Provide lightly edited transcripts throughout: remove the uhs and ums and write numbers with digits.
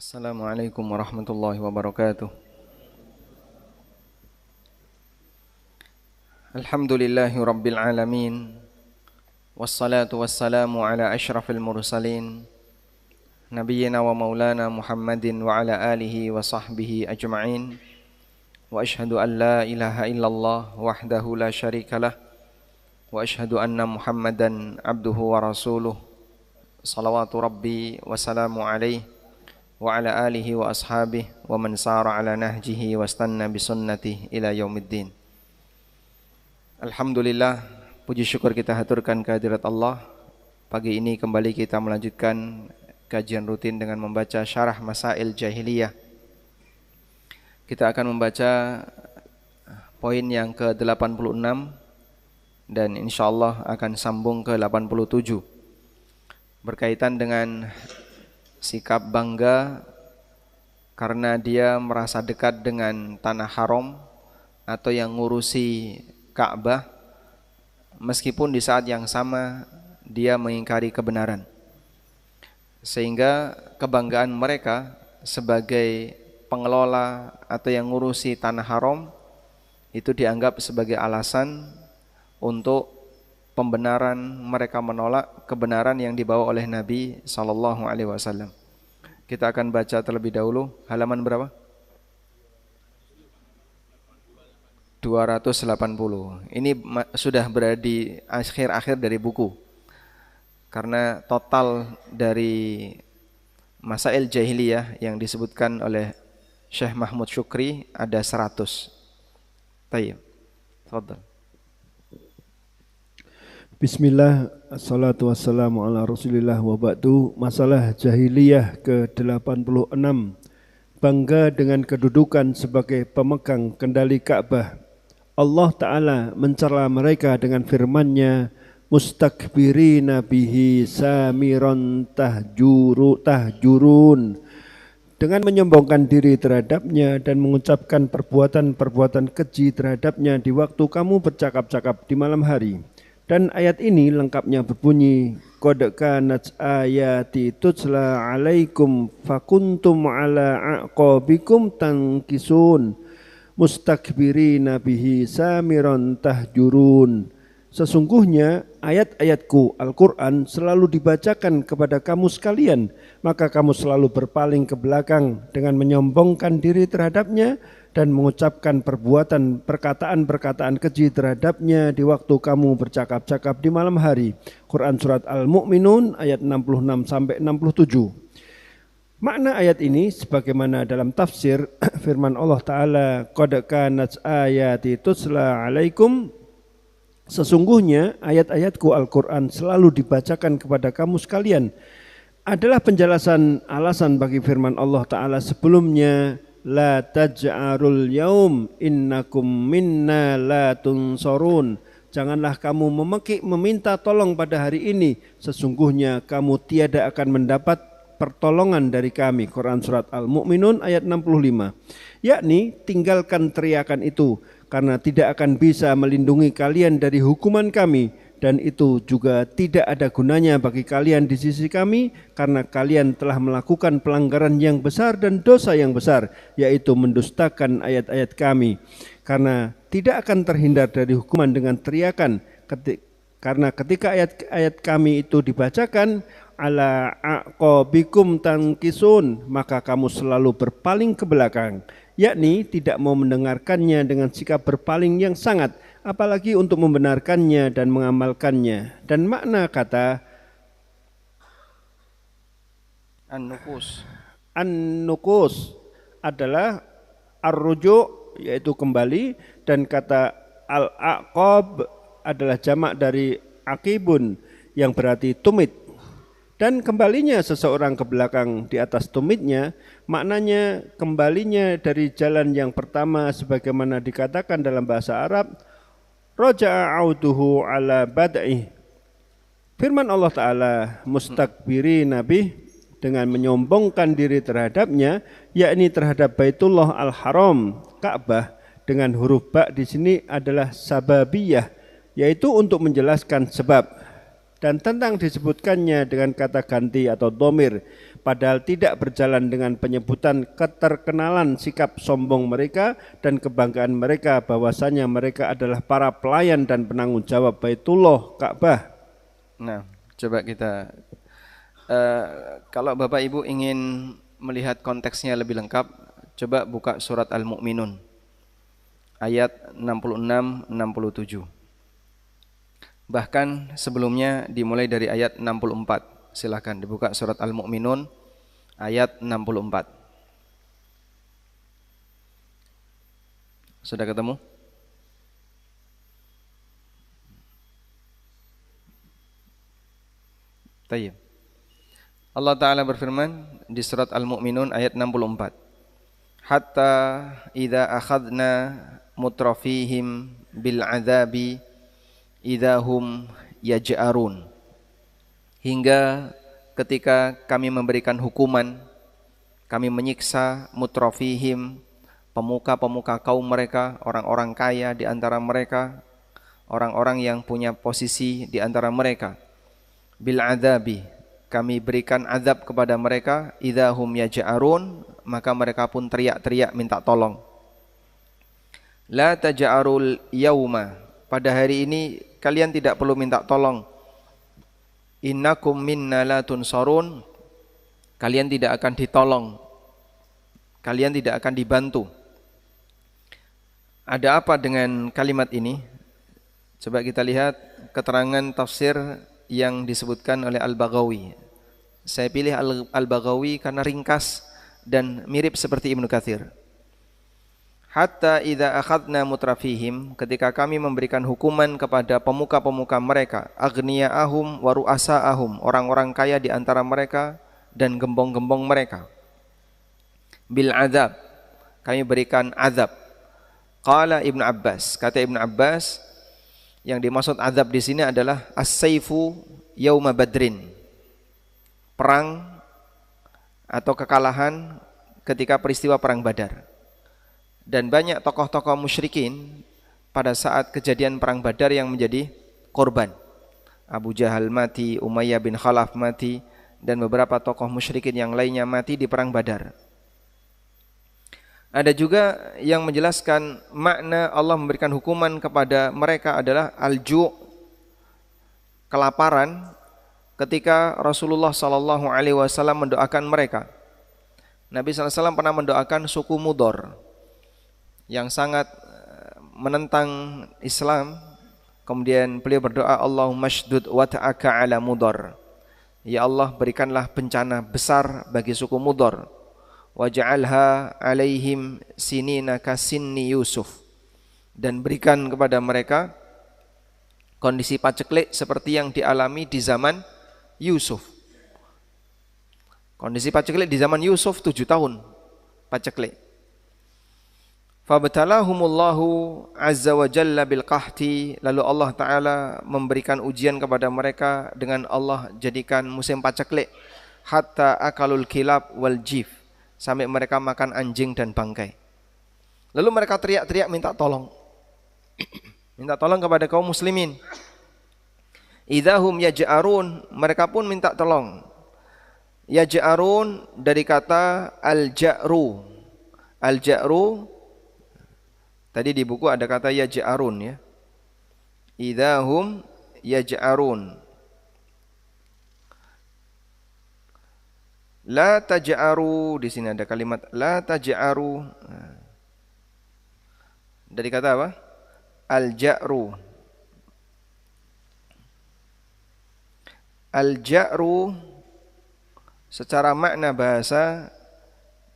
Assalamualaikum warahmatullahi wabarakatuh. Alhamdulillahi rabbil alamin. Wassalatu wassalamu ala ashrafil mursalin nabiyyina wa maulana Muhammadin wa ala alihi wa sahbihi ajma'in. Wa ashhadu an la ilaha illallah wahdahu la syarikalah wa ashhadu anna Muhammadan abduhu wa rasuluh. Salawatu rabbi wa salamu alaihi wa ala alihi wa ashabihi wa man sara ala nahjihi wa stanna bisunnatihi ila yaumiddin. Alhamdulillah, puji syukur kita haturkan kehadirat Allah. Pagi ini kembali kita melanjutkan kajian rutin dengan membaca syarah Masail Jahiliyah. Kita akan membaca poin yang ke-86 dan insyaallah akan sambung ke 87 berkaitan dengan sikap bangga karena dia merasa dekat dengan tanah haram atau yang ngurusi Ka'bah, meskipun di saat yang sama dia mengingkari kebenaran. Sehingga kebanggaan mereka sebagai pengelola atau yang ngurusi tanah haram itu dianggap sebagai alasan untuk pembenaran, mereka menolak kebenaran yang dibawa oleh Nabi SAW. Kita akan baca terlebih dahulu halaman berapa? 280. Ini sudah berada di akhir-akhir dari buku. Karena total dari Masail Jahiliyah yang disebutkan oleh Syekh Mahmud Syukri ada 100. Baik. Tafadhal. Bismillah, assalatu wassalamu ala rasulillah wa ba'du. Masalah jahiliyah ke-86. Bangga dengan kedudukan sebagai pemegang kendali Ka'bah. Allah Ta'ala mencela mereka dengan firman-Nya, mustakbirina bihi samiron tahjurun, dengan menyombongkan diri terhadapnya dan mengucapkan perbuatan-perbuatan keji terhadapnya di waktu kamu bercakap-cakap di malam hari. Dan ayat ini lengkapnya berbunyi, qad kanat ayati tutla alaikum fakuntum ala aqabikum tankisun mustakbirina bihi samiron tahjurun. Sesungguhnya ayat-ayatku Al-Quran selalu dibacakan kepada kamu sekalian, maka kamu selalu berpaling ke belakang dengan menyombongkan diri terhadapnya dan mengucapkan perkataan-perkataan keji terhadapnya di waktu kamu bercakap-cakap di malam hari. Quran Surat Al-Mu'minun ayat 66-67. Makna ayat ini sebagaimana dalam tafsir firman Allah Ta'ala, qad kanat ayati tusla alaikum, sesungguhnya ayat-ayatku Al-Quran selalu dibacakan kepada kamu sekalian, adalah penjelasan alasan bagi firman Allah Ta'ala sebelumnya, la taj'arul yaum innakum minna la tunsorun. Janganlah kamu meminta tolong pada hari ini, sesungguhnya kamu tiada akan mendapat pertolongan dari kami. Quran Surat Al-Mu'minun ayat 65. Yakni tinggalkan teriakan itu, karena tidak akan bisa melindungi kalian dari hukuman kami, dan itu juga tidak ada gunanya bagi kalian di sisi kami, karena kalian telah melakukan pelanggaran yang besar dan dosa yang besar, yaitu mendustakan ayat-ayat kami. Karena tidak akan terhindar dari hukuman dengan teriakan, karena ketika ayat-ayat kami itu dibacakan, ala aqabikum tankisun, maka kamu selalu berpaling ke belakang, yakni tidak mau mendengarkannya dengan sikap berpaling yang sangat, apalagi untuk membenarkannya dan mengamalkannya. Dan makna kata an-nukus adalah ar-ruju', yaitu kembali, dan kata al-aqab adalah jamak dari aqibun yang berarti tumit. Dan kembalinya seseorang ke belakang di atas tumitnya, maknanya kembalinya dari jalan yang pertama sebagaimana dikatakan dalam bahasa Arab, raja'a auduhu ala bad'i. Firman Allah Ta'ala, mustakbirina bih, dengan menyombongkan diri terhadapnya, yakni terhadap Baitullah Al-Haram, Ka'bah, dengan huruf ba di sini adalah sababiyah, yaitu untuk menjelaskan sebab. Dan tentang disebutkannya dengan kata ganti atau dhamir, padahal tidak berjalan dengan penyebutan keterkenalan sikap sombong mereka dan kebanggaan mereka bahwasanya mereka adalah para pelayan dan penanggung jawab Baitullah Ka'bah. Nah, coba kita kalau Bapak Ibu ingin melihat konteksnya lebih lengkap, coba buka surat Al-Mu'minun ayat 66-67. Bahkan sebelumnya dimulai dari ayat 64. Silakan dibuka surat Al-Mu'minun ayat 64. Sudah ketemu? Tayyib. Allah Ta'ala berfirman di surat Al-Mu'minun ayat 64. Hatta idza akhadna mutrafihim bil adzabi idahum yaj'arun. Hingga ketika kami memberikan hukuman, kami menyiksa mutrafihim, pemuka-pemuka kaum mereka, orang-orang kaya di antara mereka, orang-orang yang punya posisi di antara mereka. Bil adzabi, kami berikan azab kepada mereka, idahum yaj'arun, maka mereka pun teriak-teriak minta tolong. La taj'arul yauma, pada hari ini kalian tidak perlu minta tolong. Innakum minna la tunsarun, kalian tidak akan ditolong, kalian tidak akan dibantu. Ada apa dengan kalimat ini? Coba kita lihat keterangan tafsir yang disebutkan oleh Al-Baghawi. Saya pilih Al-Baghawi karena ringkas dan mirip seperti Ibnu Katsir. Hatta idza akhadna mutrafihim, ketika kami memberikan hukuman kepada pemuka-pemuka mereka, aghniya'ahum wa ru'asa'ahum, orang-orang kaya di antara mereka dan gembong-gembong mereka. Bil azab, kami berikan azab. Qala Ibnu Abbas, kata Ibnu Abbas, yang dimaksud azab di sini adalah as-saifu yauma badrin, perang atau kekalahan ketika peristiwa perang Badar. Dan banyak tokoh-tokoh musyrikin pada saat kejadian perang Badar yang menjadi korban. Abu Jahal mati, Umayyah bin Khalaf mati, dan beberapa tokoh musyrikin yang lainnya mati di perang Badar. Ada juga yang menjelaskan makna Allah memberikan hukuman kepada mereka adalah al-ju', kelaparan, ketika Rasulullah SAW mendoakan mereka. Nabi SAW pernah mendoakan suku Mudor yang sangat menentang Islam. Kemudian beliau berdoa, Allahumma shdud wata'aka ala Mudor, ya Allah berikanlah bencana besar bagi suku Mudor, waj'alha alaihim sinina kasinni Yusuf, dan berikan kepada mereka kondisi paceklik seperti yang dialami di zaman Yusuf. Kondisi paceklik di zaman Yusuf 7 tahun paceklik. Fabtalahumullahu azza wa jalla bil qahti, lalu Allah Ta'ala memberikan ujian kepada mereka dengan Allah jadikan musim paceklik, hatta akalul kilab wal jif, sampai mereka makan anjing dan bangkai. Lalu mereka teriak-teriak minta tolong. Minta tolong kepada kaum muslimin. Idahum yaj'arun, mereka pun minta tolong. Yaj'arun dari kata al-ja'ru. Al-ja'ru tadi di buku ada kata yaj'arun ya. Idahum yaj'arun. La taj'aru, di sini ada kalimat la taj'aru. Dari kata apa? Al-ja'ru. Al-ja'ru secara makna bahasa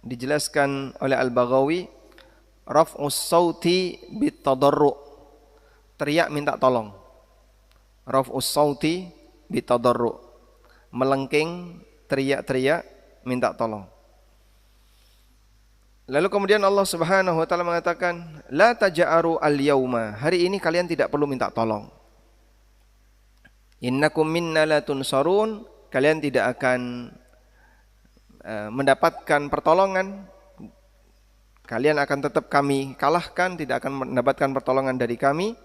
dijelaskan oleh Al-Baghawi, raf'us sauti bitadarru', teriak minta tolong. Raf'us sauti bitadarru', melengking, teriak-teriak minta tolong. Lalu kemudian Allah Subhanahu wa taala mengatakan, la taj'aru al-yauma, hari ini kalian tidak perlu minta tolong. Innakum minna la tunsarun, kalian tidak akan mendapatkan pertolongan. Kalian akan tetap kami kalahkan, tidak akan mendapatkan pertolongan dari kami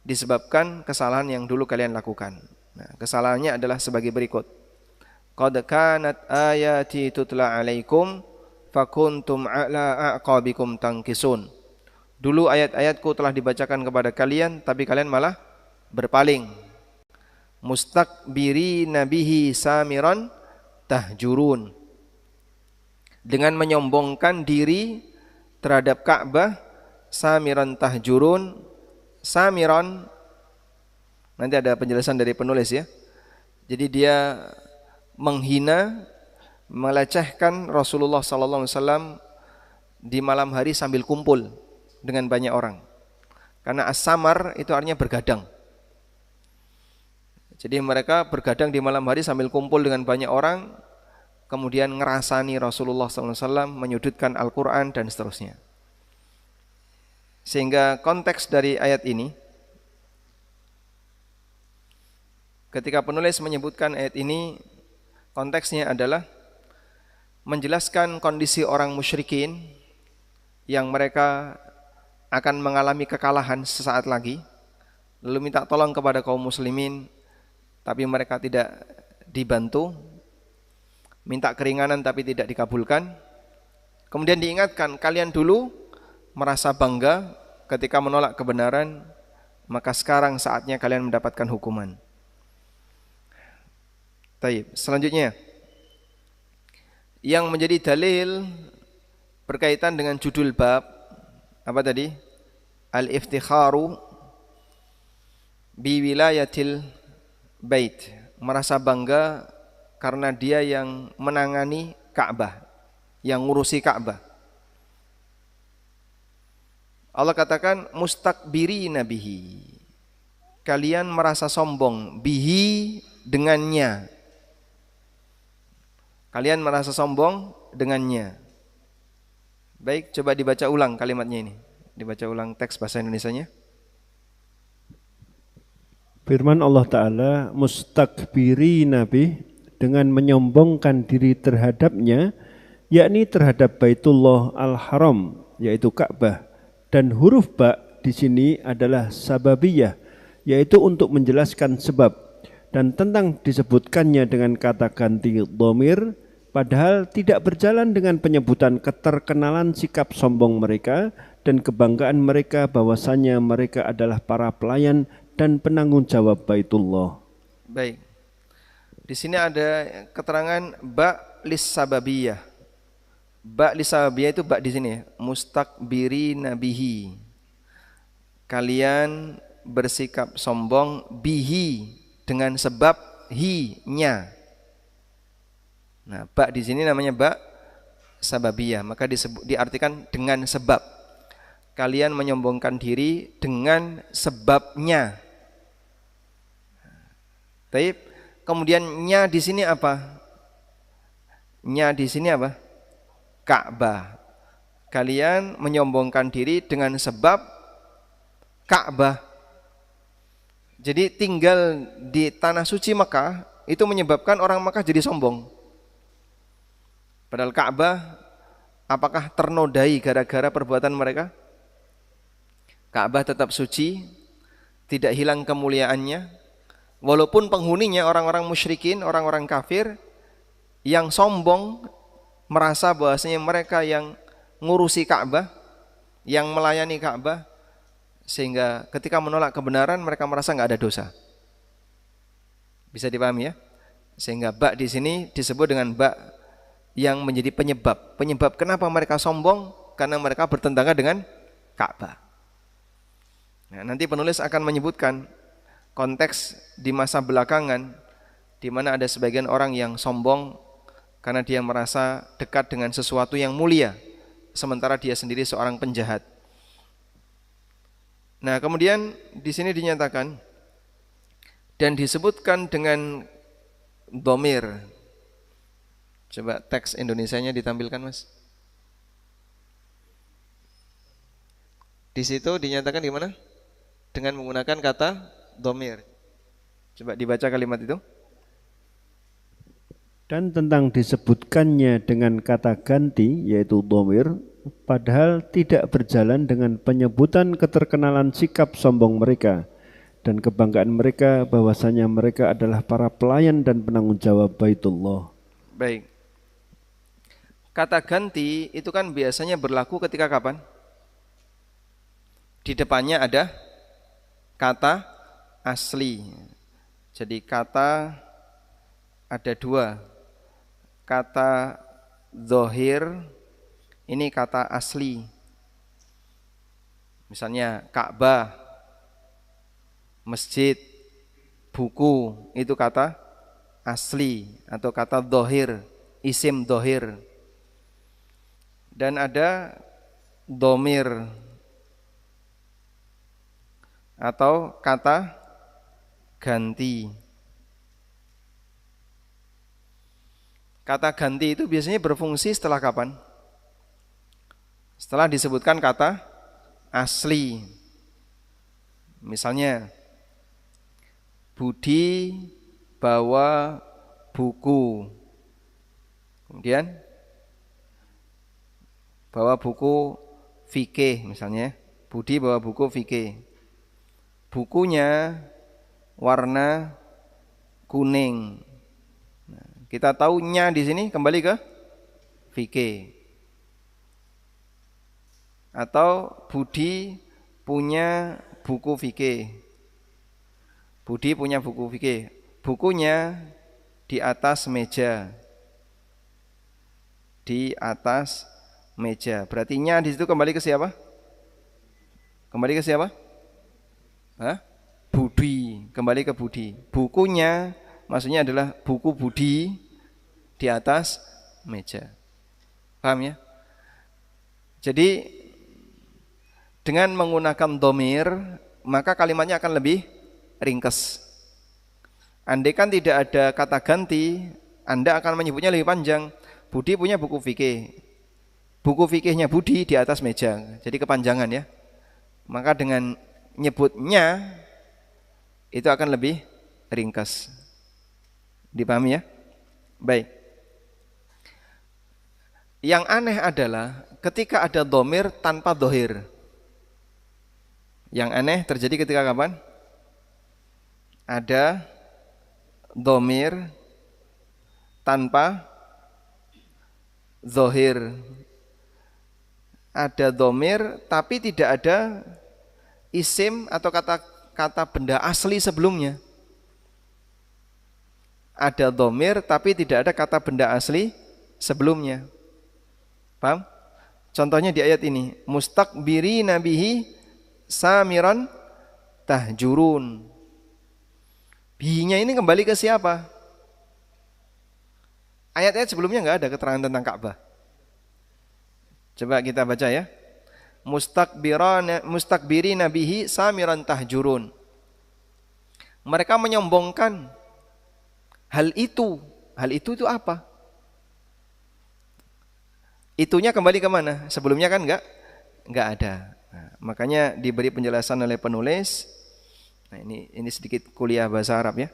disebabkan kesalahan yang dulu kalian lakukan. Nah, kesalahannya adalah sebagai berikut. qad kanat ayati tutla alaikum fakuntum ala aqabikum tankisun. Dulu ayat-ayatku telah dibacakan kepada kalian, tapi kalian malah berpaling. Mustakbirina bihi samiran tahjurun. Dengan menyombongkan diri terhadap Ka'bah, samiran tahjurun. Samiran, nanti ada penjelasan dari penulis ya. Jadi dia menghina, melecehkan Rasulullah SAW di malam hari sambil kumpul dengan banyak orang. Karena as-samar itu artinya bergadang. Jadi mereka bergadang di malam hari sambil kumpul dengan banyak orang, kemudian ngerasani Rasulullah SAW, menyudutkan Al-Quran dan seterusnya. Sehingga konteks dari ayat ini, ketika penulis menyebutkan ayat ini, konteksnya adalah menjelaskan kondisi orang musyrikin yang mereka akan mengalami kekalahan sesaat lagi, lalu minta tolong kepada kaum muslimin, tapi mereka tidak dibantu, minta keringanan tapi tidak dikabulkan. Kemudian diingatkan, kalian dulu merasa bangga ketika menolak kebenaran, maka sekarang saatnya kalian mendapatkan hukuman. Baik, selanjutnya yang menjadi dalil berkaitan dengan judul bab apa tadi? Al-iftikharu bi wilayatil bait, merasa bangga karena dia yang menangani Ka'bah, yang ngurusi Ka'bah. Allah katakan mustakbirina bihi, kalian merasa sombong, bihi dengannya. Kalian merasa sombong dengannya. Baik, coba dibaca ulang kalimatnya ini. Dibaca ulang teks bahasa Indonesianya. Firman Allah Ta'ala, mustakbirina bih, dengan menyombongkan diri terhadapnya, yakni terhadap Baitullah Al-Haram, yaitu Ka'bah. Dan huruf ba di sini adalah sababiyah, yaitu untuk menjelaskan sebab. Dan tentang disebutkannya dengan kata ganti dhamir, padahal tidak berjalan dengan penyebutan keterkenalan sikap sombong mereka dan kebanggaan mereka bahwasanya mereka adalah para pelayan dan penanggung jawab Baitullah. Baik. Di sini ada keterangan ba lis sababiyah. Ba lis sababiyah itu ba di sini ya. Mustakbirina bihi. Kalian bersikap sombong bihi, dengan sebab hi-nya. Nah, ba di sini namanya ba sababiyah, maka diartikan dengan sebab. Kalian menyombongkan diri dengan sebabnya. Baik. Kemudian nya di sini apa? Nya di sini apa? Ka'bah. Kalian menyombongkan diri dengan sebab Ka'bah. Jadi tinggal di tanah suci Mekah itu menyebabkan orang Mekah jadi sombong. Padahal Ka'bah apakah ternodai gara-gara perbuatan mereka? Ka'bah tetap suci, tidak hilang kemuliaannya, walaupun penghuninya orang-orang musyrikin, orang-orang kafir yang sombong, merasa bahwasanya mereka yang ngurusi Ka'bah, yang melayani Ka'bah, sehingga ketika menolak kebenaran mereka merasa nggak ada dosa. Bisa dipahami ya? Sehingga ba di sini disebut dengan ba yang menjadi penyebab. Penyebab kenapa mereka sombong? Karena mereka bertentangan dengan Ka'bah. Nah, nanti penulis akan menyebutkan konteks di masa belakangan di mana ada sebagian orang yang sombong karena dia merasa dekat dengan sesuatu yang mulia, sementara dia sendiri seorang penjahat. Nah, kemudian di sini dinyatakan dan disebutkan dengan dhamir. Coba teks Indonesianya ditampilkan, Mas. Di situ dinyatakan gimana? Dengan menggunakan kata dhamir. Coba dibaca kalimat itu. Dan tentang disebutkannya dengan kata ganti, yaitu dhamir, padahal tidak berjalan dengan penyebutan keterkenalan sikap sombong mereka dan kebanggaan mereka bahwasanya mereka adalah para pelayan dan penanggung jawab Baitullah. Baik. Kata ganti itu kan biasanya berlaku ketika kapan? Di depannya ada kata asli. Jadi kata ada dua. Kata zohir ini kata asli. Misalnya Ka'bah, masjid, buku, itu kata asli atau kata dohir, isim dohir. Dan ada domir atau kata ganti. Kata ganti itu biasanya berfungsi setelah kapan? Setelah disebutkan kata asli. Misalnya Budi bawa buku. Kemudian bawa buku fikih misalnya. Budi bawa buku fikih. Bukunya warna kuning. Nah, kita tahu nya di sini kembali ke fikih. Atau Budi punya buku fikih. Budi punya buku fikih. Bukunya di atas meja. Di atas meja. Berarti nya di situ kembali ke siapa? Kembali ke siapa? Hah? Budi. Kembali ke Budi. Bukunya maksudnya adalah buku Budi di atas meja. Paham ya? Jadi dengan menggunakan domir, maka kalimatnya akan lebih ringkas. Andai kan tidak ada kata ganti, Anda akan menyebutnya lebih panjang. Budi punya buku fikih. Buku fikihnya Budi di atas meja. Jadi kepanjangan ya. Maka dengan nyebutnya itu akan lebih ringkas. Dipahami ya? Baik. Yang aneh adalah ketika ada domir tanpa dohir. Yang aneh terjadi ketika kapan? Ada domir tanpa zohir. Ada domir tapi tidak ada isim atau kata benda asli sebelumnya. Ada domir tapi tidak ada kata benda asli sebelumnya. Paham? Contohnya di ayat ini, mustakbiri nabihi samiran tahjurun. Bihinya ini kembali ke siapa? Ayat-ayat sebelumnya nggak ada keterangan tentang Ka'bah. Coba kita baca ya. Mustakbiri nabihi samiran tahjurun. Mereka menyombongkan hal itu. Hal itu apa? Itunya kembali ke mana? Sebelumnya kan nggak ada. Nah, makanya diberi penjelasan oleh penulis. Nah, ini sedikit kuliah bahasa Arab ya.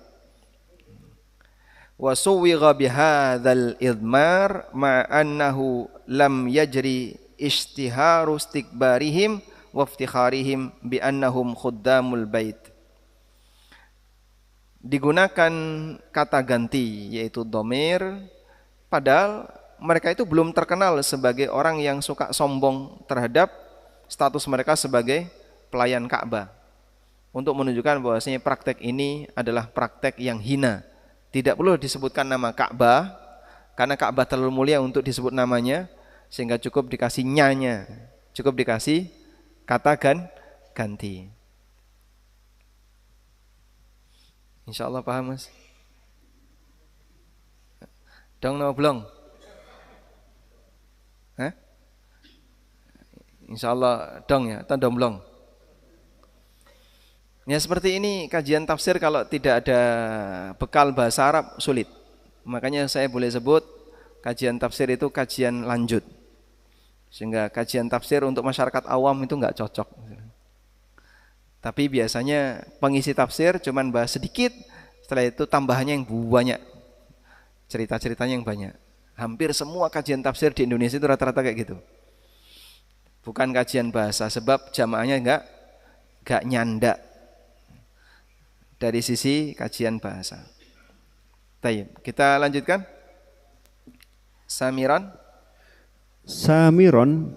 Wa suwigha bihadzal idmar ma annahu lam yajri ishtiharu istikbarihim wa iftikharihim bi annahum khuddamul bait. Digunakan kata ganti yaitu domir, padahal mereka itu belum terkenal sebagai orang yang suka sombong terhadap status mereka sebagai pelayan Ka'bah. Untuk menunjukkan bahwasanya praktek ini adalah praktek yang hina. Tidak perlu disebutkan nama Ka'bah karena Ka'bah terlalu mulia untuk disebut namanya, sehingga cukup dikasih nyanya, cukup dikasih kata ganti. Insya Allah paham mas? Dong no belum? Hah? Insya Allah dong ya, atau belum? Ya seperti ini kajian tafsir kalau tidak ada bekal bahasa Arab sulit. Makanya saya boleh sebut kajian tafsir itu kajian lanjut. Sehingga kajian tafsir untuk masyarakat awam itu enggak cocok. Tapi biasanya pengisi tafsir cuman bahas sedikit, setelah itu tambahannya yang banyak. Cerita-ceritanya yang banyak. Hampir semua kajian tafsir di Indonesia itu rata-rata kayak gitu. Bukan kajian bahasa sebab jamaahnya enggak nyandak. dari sisi kajian bahasa. Baik, kita lanjutkan. Samiran. Samiron,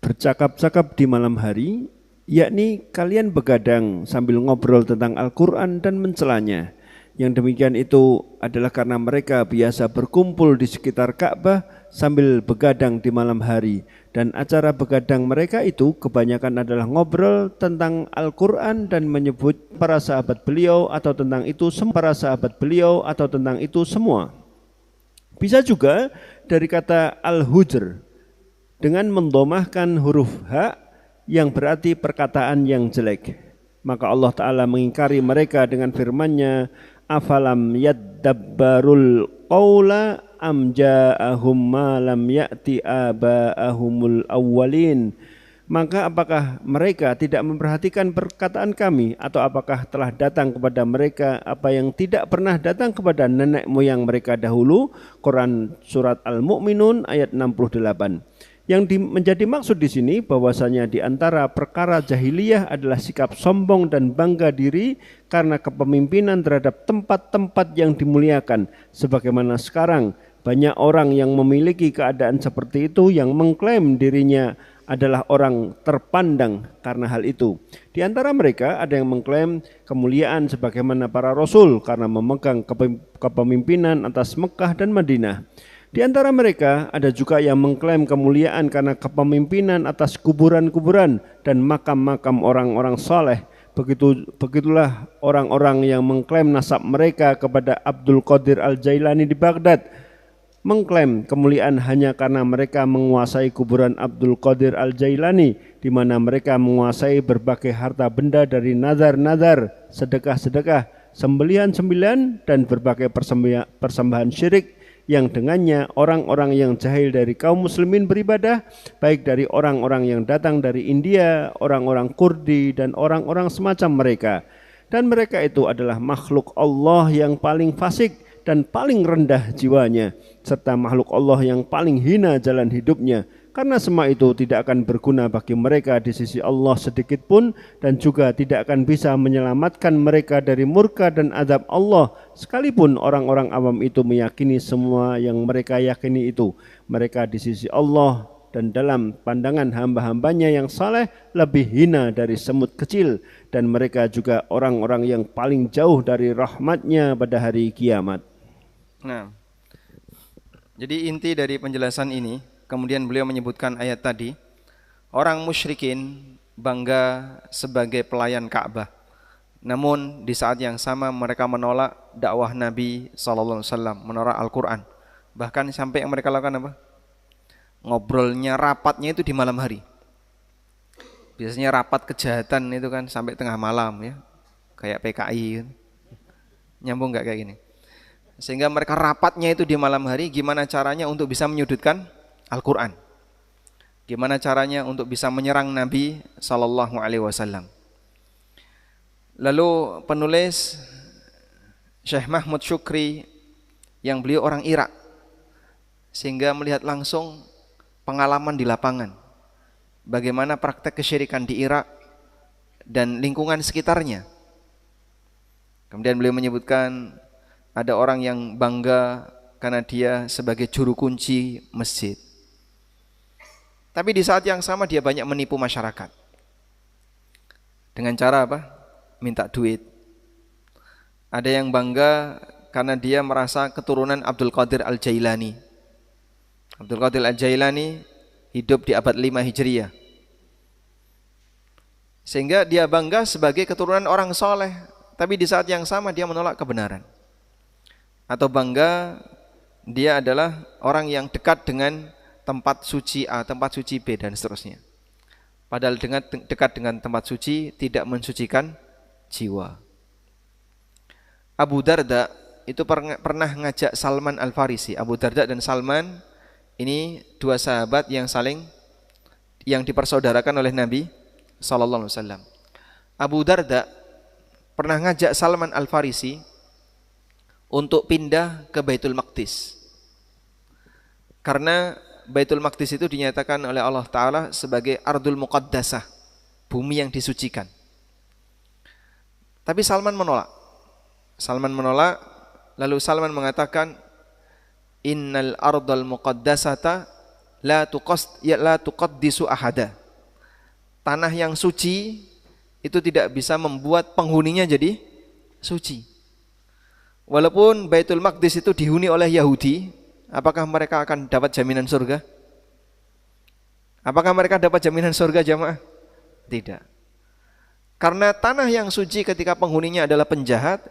bercakap-cakap di malam hari, yakni kalian begadang sambil ngobrol tentang Al-Quran dan mencelanya. Yang demikian itu adalah karena mereka biasa berkumpul di sekitar Ka'bah sambil begadang di malam hari. Dan acara begadang mereka itu kebanyakan adalah ngobrol tentang Al-Quran dan menyebut para sahabat beliau atau tentang itu semua. Bisa juga dari kata al-hujr dengan mendomahkan huruf ha yang berarti perkataan yang jelek. Maka Allah Ta'ala mengingkari mereka dengan firman-Nya, afalam yaddabbarul qawla am ja'ahum ma lam ya'ti aba'ahumul awwalin. Maka apakah mereka tidak memperhatikan perkataan kami, atau apakah telah datang kepada mereka apa yang tidak pernah datang kepada nenek moyang mereka dahulu? Quran surat Al-Mu'minun ayat 68. Yang menjadi maksud di sini bahwasanya di antara perkara jahiliyah adalah sikap sombong dan bangga diri karena kepemimpinan terhadap tempat-tempat yang dimuliakan. Sebagaimana sekarang banyak orang yang memiliki keadaan seperti itu yang mengklaim dirinya adalah orang terpandang karena hal itu. Di antara mereka ada yang mengklaim kemuliaan sebagaimana para rasul karena memegang kepemimpinan atas Mekah dan Madinah. Di antara mereka ada juga yang mengklaim kemuliaan karena kepemimpinan atas kuburan-kuburan dan makam-makam orang-orang saleh. Begitulah orang-orang yang mengklaim nasab mereka kepada Abdul Qadir Al-Jailani di Baghdad, mengklaim kemuliaan hanya karena mereka menguasai kuburan Abdul Qadir Al-Jailani, di mana mereka menguasai berbagai harta benda dari nazar-nazar, sedekah-sedekah, sembelihan-sembelihan dan berbagai persembahan syirik yang dengannya orang-orang yang jahil dari kaum muslimin beribadah, baik dari orang-orang yang datang dari India, orang-orang Kurdi dan orang-orang semacam mereka. Dan mereka itu adalah makhluk Allah yang paling fasik dan paling rendah jiwanya, serta makhluk Allah yang paling hina jalan hidupnya. Karena semua itu tidak akan berguna bagi mereka di sisi Allah sedikit pun, dan juga tidak akan bisa menyelamatkan mereka dari murka dan azab Allah, sekalipun orang-orang awam itu meyakini semua yang mereka yakini itu. Mereka di sisi Allah dan dalam pandangan hamba-hambanya yang saleh lebih hina dari semut kecil, dan mereka juga orang-orang yang paling jauh dari rahmatnya pada hari kiamat. Nah, jadi inti dari penjelasan ini, kemudian beliau menyebutkan ayat tadi, orang musyrikin bangga sebagai pelayan Ka'bah. Namun di saat yang sama mereka menolak dakwah Nabi SAW, menolak Al-Quran. Bahkan sampai yang mereka lakukan apa? Ngobrolnya, rapatnya itu di malam hari. Biasanya rapat kejahatan itu kan sampai tengah malam ya, kayak PKI kan. Nyambung gak kayak gini? Sehingga mereka rapatnya itu di malam hari, gimana caranya untuk bisa menyudutkan Al-Quran, gimana caranya untuk bisa menyerang Nabi SAW. Lalu penulis Syekh Mahmud Syukri, yang beliau orang Irak, sehingga melihat langsung pengalaman di lapangan, bagaimana praktek kesyirikan di Irak dan lingkungan sekitarnya. Kemudian beliau menyebutkan ada orang yang bangga karena dia sebagai juru kunci masjid. Tapi di saat yang sama dia banyak menipu masyarakat. Dengan cara apa? Minta duit. Ada yang bangga karena dia merasa keturunan Abdul Qadir Al-Jailani. Abdul Qadir Al-Jailani hidup di abad 5 Hijriah. Sehingga dia bangga sebagai keturunan orang soleh. Tapi di saat yang sama dia menolak kebenaran. Atau bangga dia adalah orang yang dekat dengan tempat suci A, tempat suci B, dan seterusnya. Padahal dekat dengan tempat suci tidak mensucikan jiwa. Abu Darda itu pernah ngajak Salman Al-Farisi. Abu Darda dan Salman ini dua sahabat yang dipersaudarakan oleh Nabi SAW. Abu Darda pernah ngajak Salman Al-Farisi untuk pindah ke Baitul Maqdis. Karena Baitul Maqdis itu dinyatakan oleh Allah Ta'ala sebagai Ardul Muqaddasah, bumi yang disucikan. Tapi Salman menolak. Salman menolak, lalu Salman mengatakan, innal ardal muqaddasata la tuqaddisu ahada. Tanah yang suci itu tidak bisa membuat penghuninya jadi suci. Walaupun Baitul Maqdis itu dihuni oleh Yahudi, apakah mereka akan dapat jaminan surga? Apakah mereka dapat jaminan surga, jamaah? Tidak. Karena tanah yang suci ketika penghuninya adalah penjahat,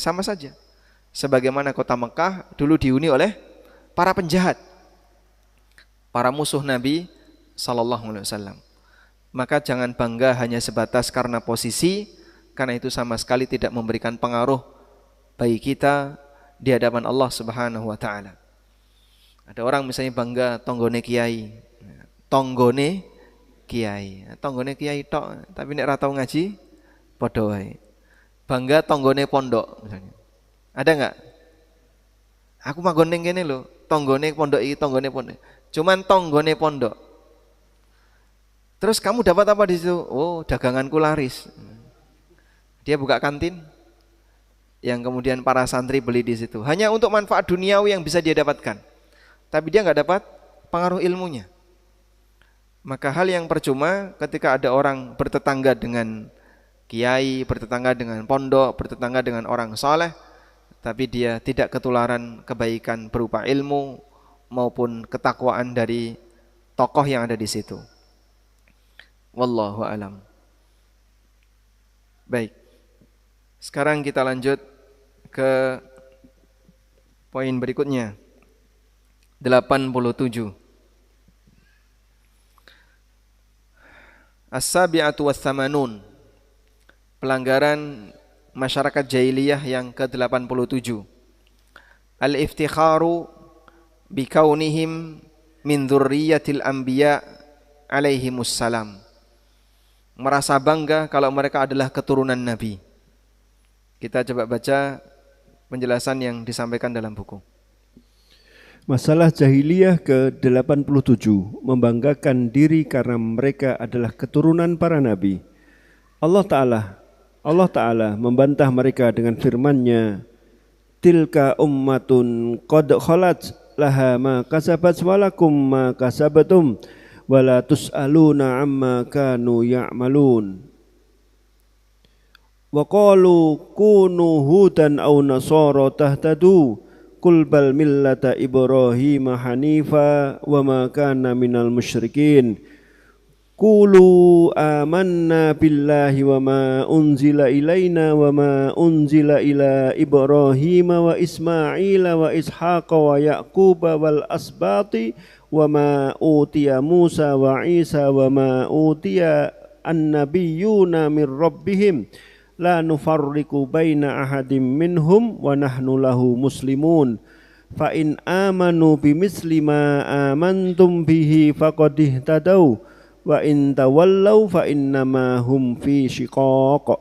sama saja. Sebagaimana kota Mekah dulu dihuni oleh para penjahat, para musuh Nabi sallallahu alaihi wasallam. Maka jangan bangga hanya sebatas karena posisi, karena itu sama sekali tidak memberikan pengaruh bagi kita di hadapan Allah Subhanahu wa taala. Ada orang misalnya bangga tonggone kiai. Tonggone kiai tok, tapi nek ra tau ngaji padha wae. Bangga tonggone pondok misalnya. Ada enggak? Aku manggon ning kene lho, tonggone pondok iki, tonggone pondok. Cuman tonggone pondok. Terus kamu dapat apa di situ? Oh, daganganku laris. Dia buka kantin yang kemudian para santri beli di situ. Hanya untuk manfaat duniawi yang bisa dia dapatkan. Tapi dia enggak dapat pengaruh ilmunya. Maka hal yang percuma ketika ada orang bertetangga dengan kiai, bertetangga dengan pondok, bertetangga dengan orang saleh, tapi dia tidak ketularan kebaikan berupa ilmu maupun ketakwaan dari tokoh yang ada di situ. Wallahu alam. Baik. Sekarang kita lanjut ke poin berikutnya. 87. As-sabi'atu was-samanun. Pelanggaran masyarakat jahiliyah yang ke-87. Al-iftikharu bikaunihim min dzurriyyatil anbiya alaihimus salam. Merasa bangga kalau mereka adalah keturunan nabi. Kita coba baca penjelasan yang disampaikan dalam buku. Masalah jahiliyah ke-87, membanggakan diri karena mereka adalah keturunan para nabi. Allah Ta'ala membantah mereka dengan firman-Nya, tilka ummatun qad khalat laha ma kasabat walakum ma kasabatum wala tus'aluna amma kanu ya'malun. Wa qalu kunu hudan aw nasara tahtadu qul bal millata Ibrahim hanifa wa ma kana minal musyrikin. Qulu amanna billahi wa ma unzila ilaina wa ma unzila ila Ibrahim wa Ismaila wa Ishaqa wa Yaquba wal asbati wa ma utiya Musa wa Isa wa ma utiya an-nabiyyuna min rabbihim la nufarriqu baina ahadim minhum wa nahnu lahu muslimun fa in amanu bimisli ma amantum bihi faqad ihtadaw wa in tawallaw fa innama hum fi shiqaq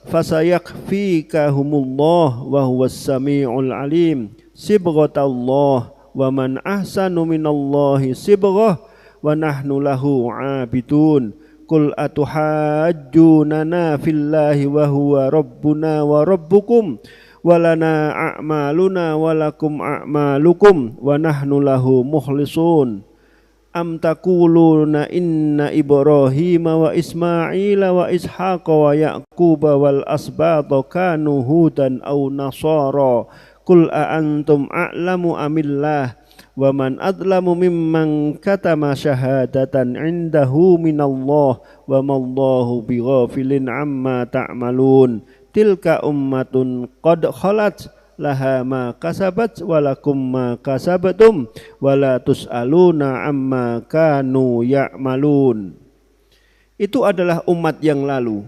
fasayakfikahumullah wa huwas samiul alim sibghatallah wa man ahsanu minallahi sibghah wa nahnu lahu abidun. Qul atuhajjunana fillahi wa huwa rabbuna wa rabbukum wa lana a'maluna wa lakum a'malukum wa nahnu lahu mukhlisun. Am taquluna inna Ibrahima wa Ismaila wa Ishaqa wa Yaquba wal asbata kanu hudan aw nasara. Qul a antum a'lamu amillah wa man adlamu mimman katama syahadatan indahu minallah wa mallahu bighafilin amma ta'malun. Tilka ummatun qad khalat laha ma kasabat walakum ma kasabatum wala tus'aluna amma kanu ya'malun. Itu adalah umat yang lalu,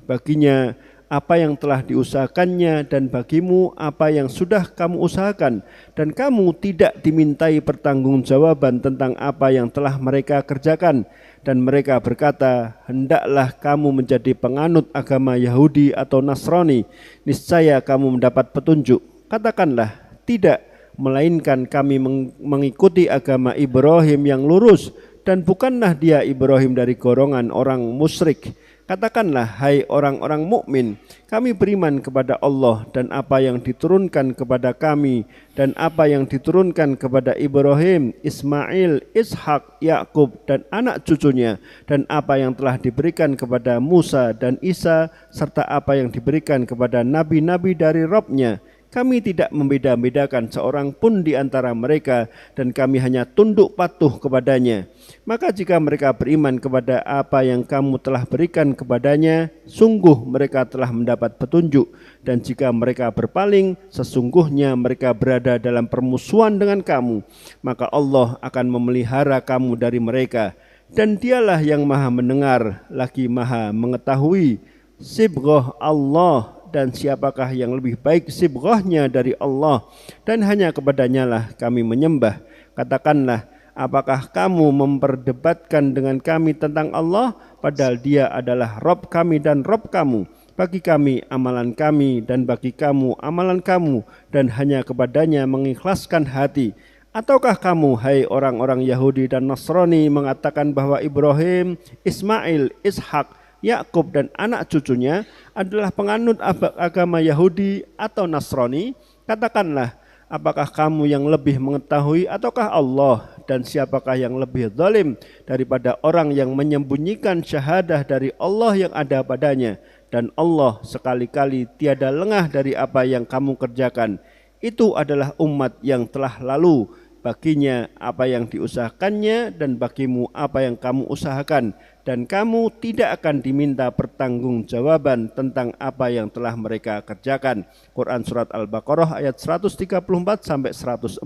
baginya apa yang telah diusahakannya dan bagimu apa yang sudah kamu usahakan, dan kamu tidak dimintai pertanggungjawaban tentang apa yang telah mereka kerjakan. Dan mereka berkata, hendaklah kamu menjadi penganut agama Yahudi atau Nasrani, niscaya kamu mendapat petunjuk. Katakanlah, tidak, melainkan kami mengikuti agama Ibrahim yang lurus, dan bukanlah dia Ibrahim dari golongan orang musyrik. Katakanlah, hai orang-orang mukmin, kami beriman kepada Allah dan apa yang diturunkan kepada kami dan apa yang diturunkan kepada Ibrahim, Ismail, Ishak, Yakub dan anak cucunya, dan apa yang telah diberikan kepada Musa dan Isa, serta apa yang diberikan kepada nabi-nabi dari Rabb-Nya. Kami tidak membeda-bedakan seorang pun di antara mereka, dan kami hanya tunduk patuh kepadanya. Maka jika mereka beriman kepada apa yang kamu telah berikan kepadanya, sungguh mereka telah mendapat petunjuk. Dan jika mereka berpaling, sesungguhnya mereka berada dalam permusuhan dengan kamu. Maka Allah akan memelihara kamu dari mereka. Dan dialah yang maha mendengar, lagi maha mengetahui. Sibghah Allah, dan siapakah yang lebih baik sibghahnya dari Allah, dan hanya kepadanya lah kami menyembah. Katakanlah, apakah kamu memperdebatkan dengan kami tentang Allah, padahal Dia adalah Rabb kami dan Rabb kamu. Bagi kami amalan kami dan bagi kamu amalan kamu, dan hanya kepadanya mengikhlaskan hati. Ataukah kamu, hai orang-orang Yahudi dan Nasrani, mengatakan bahwa Ibrahim, Ismail, Ishak, Yakub dan anak cucunya adalah penganut agama Yahudi atau Nasrani? Katakanlah, apakah kamu yang lebih mengetahui ataukah Allah? Dan siapakah yang lebih zalim daripada orang yang menyembunyikan syahadah dari Allah yang ada padanya? Dan Allah sekali-kali tiada lengah dari apa yang kamu kerjakan. Itu adalah umat yang telah lalu. Baginya apa yang diusahakannya dan bagimu apa yang kamu usahakan, dan kamu tidak akan diminta pertanggungjawaban tentang apa yang telah mereka kerjakan. Quran Surat Al-Baqarah ayat 134 sampai 141.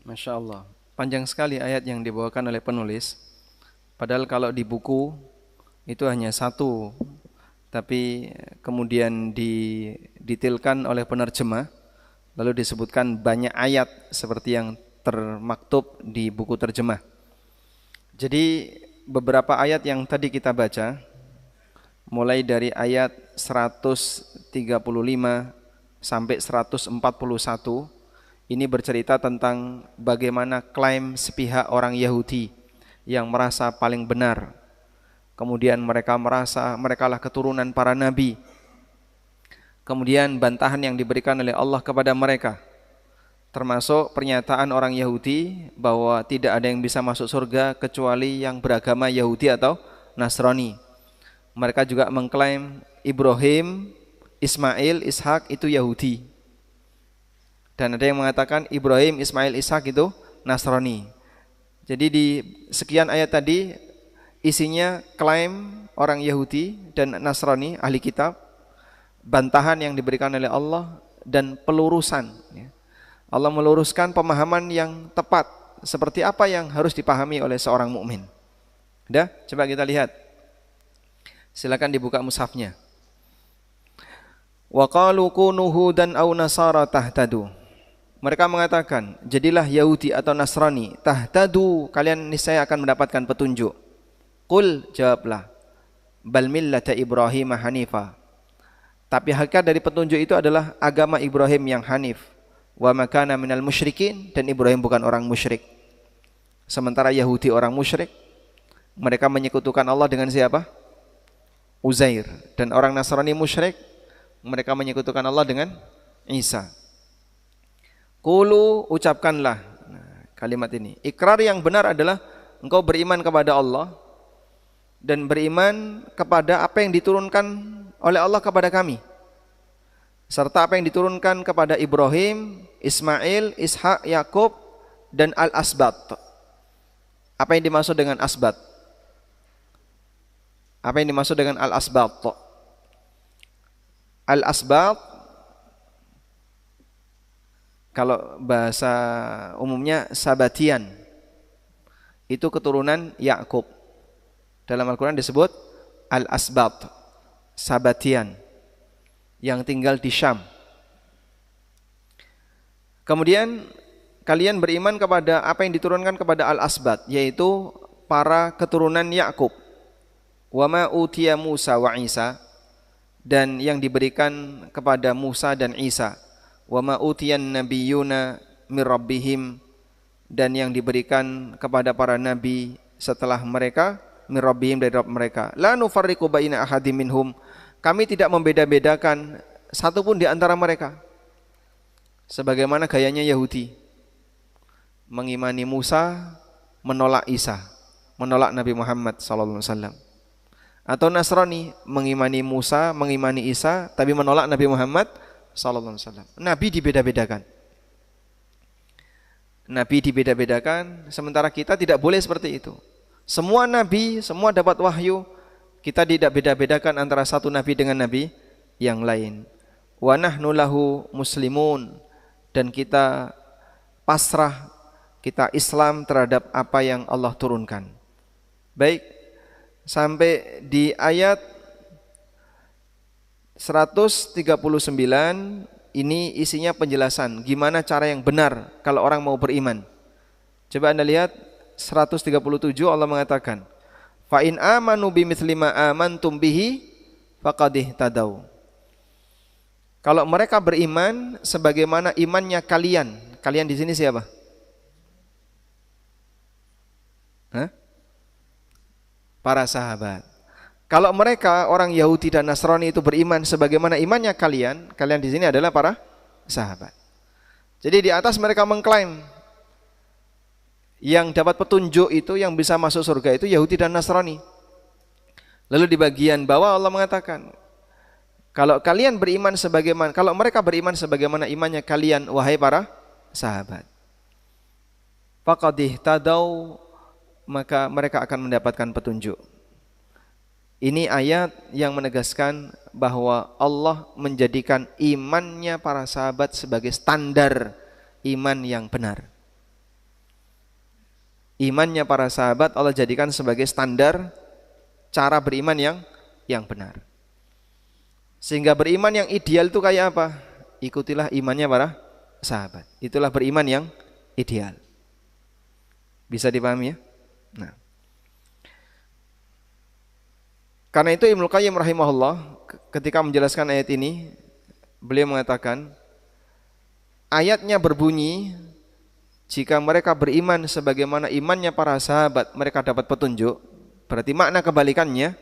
Masya Allah, panjang sekali ayat yang dibawakan oleh penulis. Padahal kalau di buku itu hanya satu, tapi kemudian didetailkan oleh penerjemah, lalu disebutkan banyak ayat seperti yang termaktub di buku terjemah. Jadi beberapa ayat yang tadi kita baca, mulai dari ayat 135 sampai 141, ini bercerita tentang bagaimana klaim sepihak orang Yahudi yang merasa paling benar. Kemudian mereka merasa merekalah keturunan para nabi. Kemudian bantahan yang diberikan oleh Allah kepada mereka, termasuk pernyataan orang Yahudi bahwa tidak ada yang bisa masuk surga kecuali yang beragama Yahudi atau Nasrani. Mereka juga mengklaim Ibrahim, Ismail, Ishak itu Yahudi. Dan ada yang mengatakan Ibrahim, Ismail, Ishak itu Nasrani. Jadi di sekian ayat tadi isinya klaim orang Yahudi dan Nasrani, ahli kitab, bantahan yang diberikan oleh Allah, dan pelurusan. Allah meluruskan pemahaman yang tepat seperti apa yang harus dipahami oleh seorang mukmin. Udah, coba kita lihat. Silakan dibuka mushafnya. Wa qalu kunu hudan aw nasara tahtadu. Mereka mengatakan, jadilah Yahudi atau Nasrani, tahtadu, kalian niscaya akan mendapatkan petunjuk. Qul, jawablah, bal millata Ibrahim hanifa. Tapi hakikat dari petunjuk itu adalah agama Ibrahim yang hanif. Wa makana minal musyrikin, dan Ibrahim bukan orang musyrik. Sementara Yahudi orang musyrik, mereka menyekutukan Allah dengan siapa? Uzair. Dan orang Nasrani musyrik, mereka menyekutukan Allah dengan Isa. Qulu, ucapkanlah, kalimat ini. Ikrar yang benar adalah engkau beriman kepada Allah dan beriman kepada apa yang diturunkan oleh Allah kepada kami, serta apa yang diturunkan kepada Ibrahim, Ismail, Ishak, Yakub, dan Al-Asbat. Apa yang dimaksud dengan Asbat? Apa yang dimaksud dengan Al-Asbat? Al-Asbat, kalau bahasa umumnya Sabatian, itu keturunan Yakub. Dalam Al-Quran disebut Al-Asbat, Sabatian, yang tinggal di Syam. Kemudian kalian beriman kepada apa yang diturunkan kepada Al-Asbat, yaitu para keturunan Yakub. Wa ma utiya Musa wa Isa, dan yang diberikan kepada Musa dan Isa. Wa ma utiyan nabiyyuna mir rabbihim, dan yang diberikan kepada para nabi setelah mereka. min rabbihim, dari Rabb mereka. La nufarriqu baina ahadim minhum, kami tidak membeda-bedakan satu pun di antara mereka. Sebagaimana gayanya Yahudi, mengimani Musa, menolak Isa, menolak Nabi Muhammad sallallahu alaihi wasallam. Atau Nasrani, mengimani Musa, mengimani Isa, tapi menolak Nabi Muhammad sallallahu alaihi wasallam. Nabi dibeda-bedakan. Nabi dibeda-bedakan, sementara kita tidak boleh seperti itu. Semua nabi, semua dapat wahyu, kita tidak beda-bedakan antara satu nabi dengan nabi yang lain. Wa nahnu lahu muslimun, dan kita pasrah, kita Islam terhadap apa yang Allah turunkan. Baik, sampai di ayat 139 ini isinya penjelasan gimana cara yang benar kalau orang mau beriman. Coba Anda lihat 137, Allah mengatakan, fa in amanu bimithli ma amantum bihi faqad ihtadaw. Kalau mereka beriman sebagaimana imannya kalian. Kalian di sini siapa? Hah? Para sahabat. Kalau mereka orang Yahudi dan Nasrani itu beriman sebagaimana imannya kalian, kalian di sini adalah para sahabat. Jadi di atas mereka mengklaim yang dapat petunjuk itu, yang bisa masuk surga itu Yahudi dan Nasrani. Lalu di bagian bawah Allah mengatakan, kalau kalian beriman sebagaimana, kalau mereka beriman sebagaimana imannya kalian, wahai para sahabat, faqad ihtadaw, maka mereka akan mendapatkan petunjuk. Ini ayat yang menegaskan bahwa Allah menjadikan imannya para sahabat sebagai standar iman yang benar. Imannya para sahabat Allah jadikan sebagai standar cara beriman yang benar. Sehingga beriman yang ideal itu kayak apa? Ikutilah imannya para sahabat. Itulah beriman yang ideal. Bisa dipahami ya? Nah, karena itu Ibnu Qayyim rahimahullah ketika menjelaskan ayat ini, beliau mengatakan ayatnya berbunyi, jika mereka beriman sebagaimana imannya para sahabat mereka dapat petunjuk. Berarti makna kebalikannya,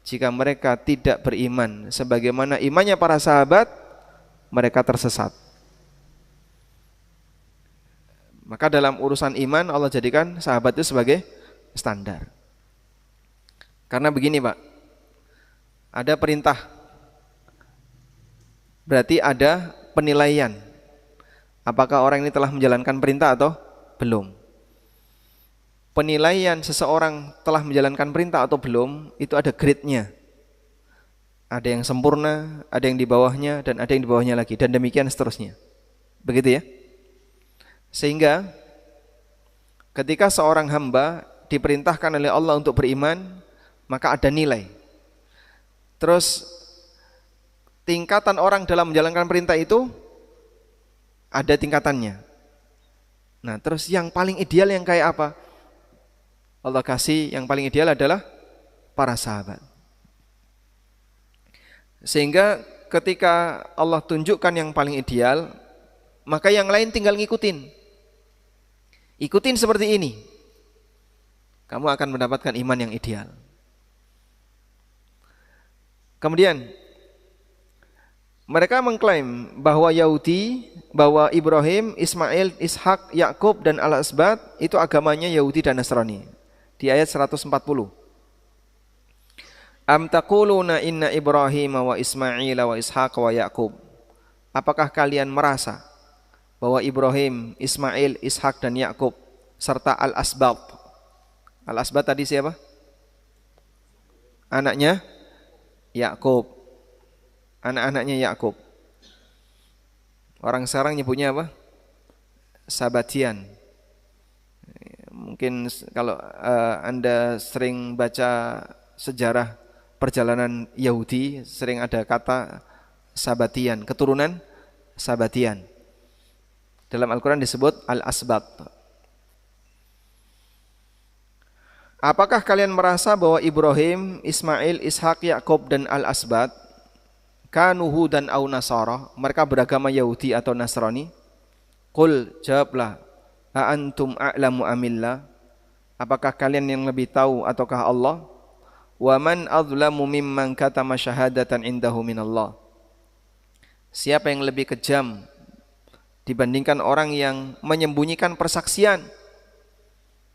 jika mereka tidak beriman sebagaimana imannya para sahabat, mereka tersesat. Maka dalam urusan iman Allah jadikan sahabat itu sebagai standar. Karena begini Pak, ada perintah, berarti ada penilaian. Apakah orang ini telah menjalankan perintah atau belum? Penilaian seseorang telah menjalankan perintah atau belum, itu ada grade-nya. Ada yang sempurna, ada yang di bawahnya, dan ada yang di bawahnya lagi, dan demikian seterusnya. Begitu ya? Sehingga ketika seorang hamba diperintahkan oleh Allah untuk beriman, maka ada nilai. Terus tingkatan orang dalam menjalankan perintah itu ada tingkatannya. Nah, terus yang paling ideal yang kayak apa? Allah kasih yang paling ideal adalah para sahabat. Sehingga ketika Allah tunjukkan yang paling ideal, maka yang lain tinggal ngikutin. Ikutin seperti ini, kamu akan mendapatkan iman yang ideal. Kemudian mereka mengklaim bahwa Yahudi, bahwa Ibrahim, Ismail, Ishak, Yakub dan Al-Asbat itu agamanya Yahudi dan Nasrani. Di ayat 140. Am taquluna inna Ibrahim wa Ismail wa Ishaq wa Yakub. Apakah kalian merasa bahwa Ibrahim, Ismail, Ishak dan Yakub serta Al-Asbat. Al-Asbat tadi siapa? Anaknya Yakub. Anak-anaknya Yakub. Orang sekarang nyebutnya apa? Sabatian. Mungkin kalau Anda sering baca sejarah perjalanan Yahudi, sering ada kata Sabatian, keturunan Sabatian. Dalam Al-Quran disebut Al-Asbat. Apakah kalian merasa bahwa Ibrahim, Ismail, Ishak, Yakub dan Al-Asbat kanu hudan au nasara, mereka beragama Yahudi atau Nasrani? Qul, jawablah, a antum a'lamu amillah, Apakah kalian yang lebih tahu ataukah Allah? Wa man adzlamu mimman katama syahadatan indahu minallah. Siapa yang lebih kejam dibandingkan orang yang menyembunyikan persaksian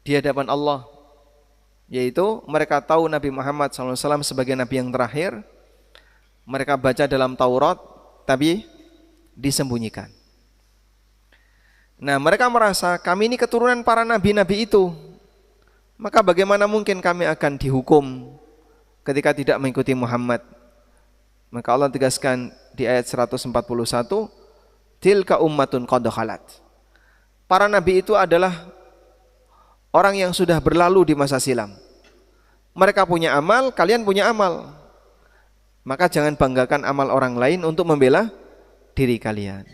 di hadapan Allah, yaitu mereka tahu Nabi Muhammad SAW sebagai Nabi yang terakhir, mereka baca dalam Taurat tapi disembunyikan. Nah, mereka merasa kami ini keturunan para nabi-nabi itu, maka bagaimana mungkin kami akan dihukum ketika tidak mengikuti Muhammad? Maka Allah tegaskan di ayat 141, tilka ummatun qad khalat. Para nabi itu adalah orang yang sudah berlalu di masa silam. Mereka punya amal, kalian punya amal. Maka jangan banggakan amal orang lain untuk membela diri kalian.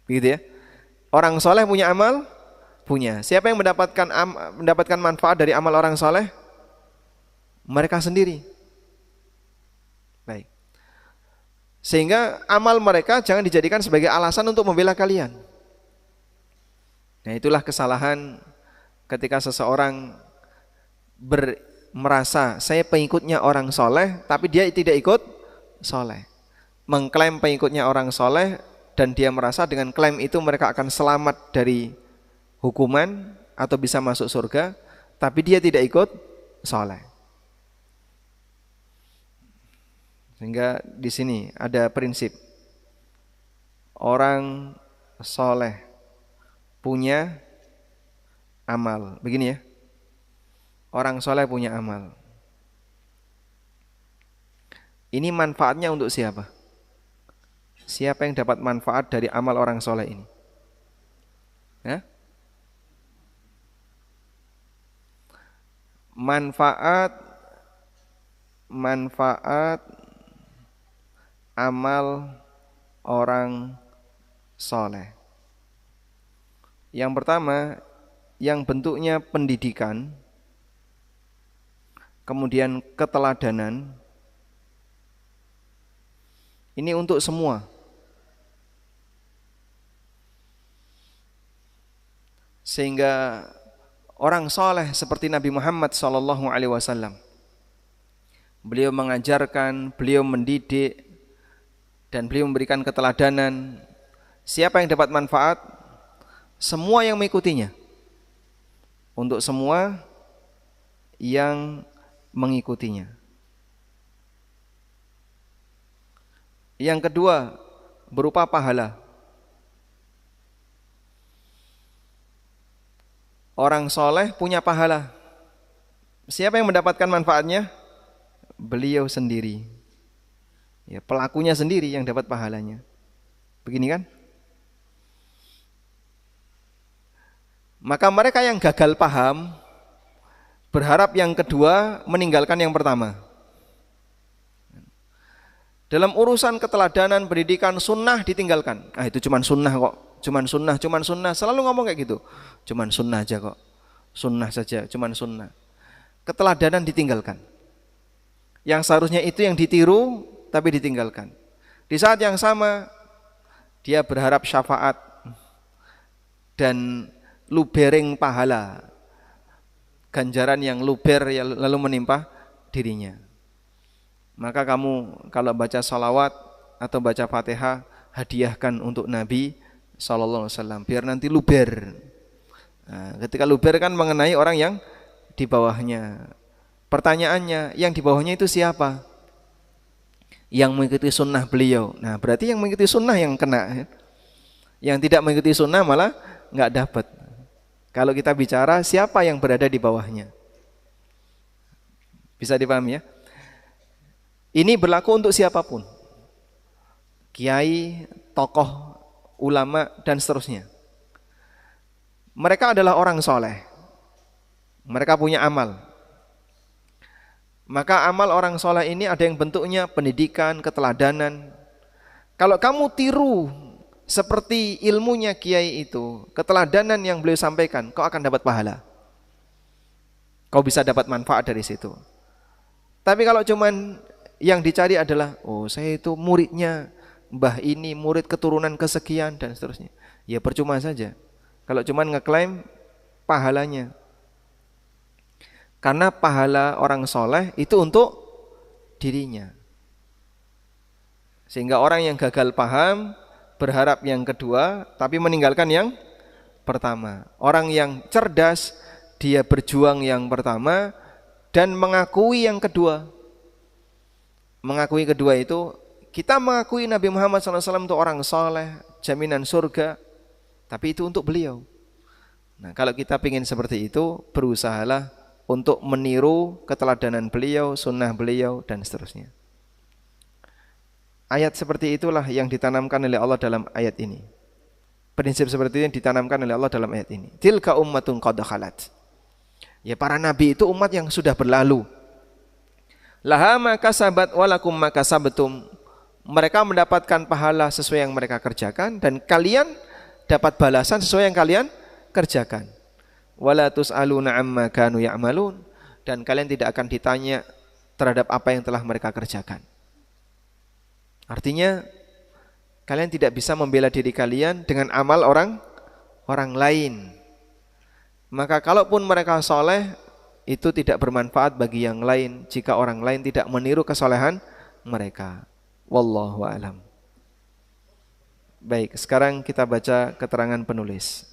Begitu ya. Orang soleh punya amal? Punya. Siapa yang mendapatkan manfaat dari amal orang soleh? Mereka sendiri. Baik. Sehingga amal mereka jangan dijadikan sebagai alasan untuk membela kalian. Nah, itulah kesalahan ketika seseorang merasa saya pengikutnya orang soleh, tapi dia tidak ikut soleh. Mengklaim pengikutnya orang soleh, dan dia merasa dengan klaim itu mereka akan selamat dari hukuman atau bisa masuk surga, tapi dia tidak ikut soleh. Sehingga di sini ada prinsip orang soleh punya amal. Begini ya, orang soleh punya amal. Ini manfaatnya untuk siapa? Siapa yang dapat manfaat dari amal orang soleh ini? Ya? Manfaat amal orang soleh. Yang pertama, yang bentuknya pendidikan, kemudian keteladanan, ini untuk semua. Sehingga orang soleh seperti Nabi Muhammad SAW, beliau mengajarkan, beliau mendidik, dan beliau memberikan keteladanan. Siapa yang dapat manfaat? Semua yang mengikutinya. Untuk semua yang mengikutinya. Yang kedua, berupa pahala. Orang soleh punya pahala. Siapa yang mendapatkan manfaatnya? Beliau sendiri. Ya, pelakunya sendiri yang dapat pahalanya. Begini kan? Maka mereka yang gagal paham berharap yang kedua meninggalkan yang pertama. Dalam urusan keteladanan, pendidikan, sunnah ditinggalkan. Ah, itu cuman sunnah kok, cuman sunnah. Selalu ngomong kayak gitu. Cuman sunnah aja kok, sunnah saja, cuman sunnah. Keteladanan ditinggalkan. Yang seharusnya itu yang ditiru, tapi ditinggalkan. Di saat yang sama, dia berharap syafaat dan lubering pahala, ganjaran yang luber lalu menimpa dirinya. Maka kamu kalau baca salawat atau baca Fatihah, hadiahkan untuk Nabi SAW biar nanti luber. Nah, ketika luber kan mengenai orang yang di bawahnya. Pertanyaannya, yang di bawahnya itu siapa? Yang mengikuti sunnah beliau. Nah, berarti yang mengikuti sunnah yang kena. Yang tidak mengikuti sunnah malah nggak dapat. Kalau kita bicara siapa yang berada di bawahnya, bisa dipahami ya? Ini berlaku untuk siapapun, kiai, tokoh, ulama, dan seterusnya. Mereka adalah orang soleh, mereka punya amal. Maka amal orang soleh ini ada yang bentuknya pendidikan, keteladanan. Kalau kamu tiru seperti ilmunya kiai itu, keteladanan yang beliau sampaikan, kau akan dapat pahala. Kau bisa dapat manfaat dari situ. Tapi kalau cuman yang dicari adalah, oh saya itu muridnya mbah ini, murid keturunan kesekian dan seterusnya, ya percuma saja. Kalau cuman ngeklaim pahalanya, Karena pahala orang soleh itu untuk dirinya. Sehingga orang yang gagal paham berharap yang kedua tapi meninggalkan yang pertama. Orang yang cerdas dia berjuang yang pertama dan mengakui yang kedua. Mengakui kedua itu, kita mengakui Nabi Muhammad SAW itu orang soleh, jaminan surga, tapi itu untuk beliau. Nah, kalau kita ingin seperti itu, berusahalah untuk meniru keteladanan beliau, sunnah beliau, dan seterusnya. Ayat seperti itulah yang ditanamkan oleh Allah dalam ayat ini. Prinsip seperti ini ditanamkan oleh Allah dalam ayat ini. Tilka ummatun qad khalat. Ya, para nabi itu umat yang sudah berlalu. Laha ma kasabat walakum ma kasabtum. Mereka mendapatkan pahala sesuai yang mereka kerjakan dan kalian dapat balasan sesuai yang kalian kerjakan. Wala tus'aluna amma kanu ya'malun, dan kalian tidak akan ditanya terhadap apa yang telah mereka kerjakan. Artinya kalian tidak bisa membela diri kalian dengan amal orang lain. Maka kalaupun mereka soleh, itu tidak bermanfaat bagi yang lain jika orang lain tidak meniru kesolehan mereka. Wallahu a'lam. Baik, sekarang kita baca keterangan penulis.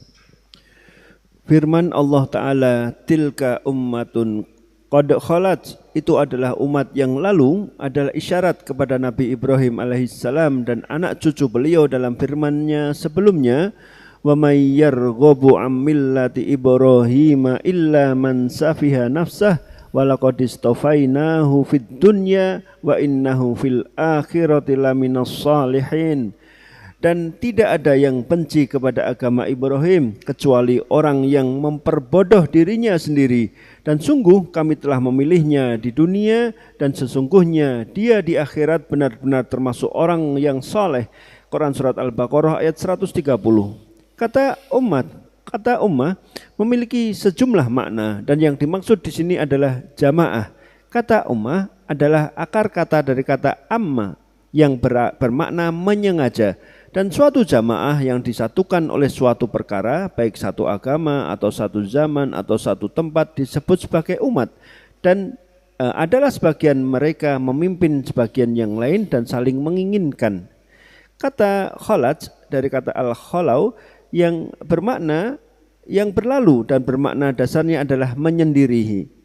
Firman Allah Ta'ala, tilka ummatun qad khalat, itu adalah umat yang lalu, adalah isyarat kepada Nabi Ibrahim alaihissalam dan anak cucu beliau dalam firman-Nya sebelumnya, wa may yarghabu am millati Ibrahim illa man safiha nafsah wa laqad istafainahu fid dunya wa innahu fil akhirati laminas salihin. Dan tidak ada yang benci kepada agama Ibrahim kecuali orang yang memperbodoh dirinya sendiri. Dan sungguh kami telah memilihnya di dunia dan sesungguhnya dia di akhirat benar-benar termasuk orang yang saleh. Quran Surat Al-Baqarah ayat 130. Kata ummah memiliki sejumlah makna dan yang dimaksud di sini adalah jamaah. Kata ummah adalah akar kata dari kata amma yang bermakna menyengaja. Dan suatu jamaah yang disatukan oleh suatu perkara, baik satu agama atau satu zaman atau satu tempat disebut sebagai umat. Dan adalah sebagian mereka memimpin sebagian yang lain dan saling menginginkan. Kata khalat dari kata al-khalau yang bermakna yang berlalu dan bermakna dasarnya adalah menyendirihi.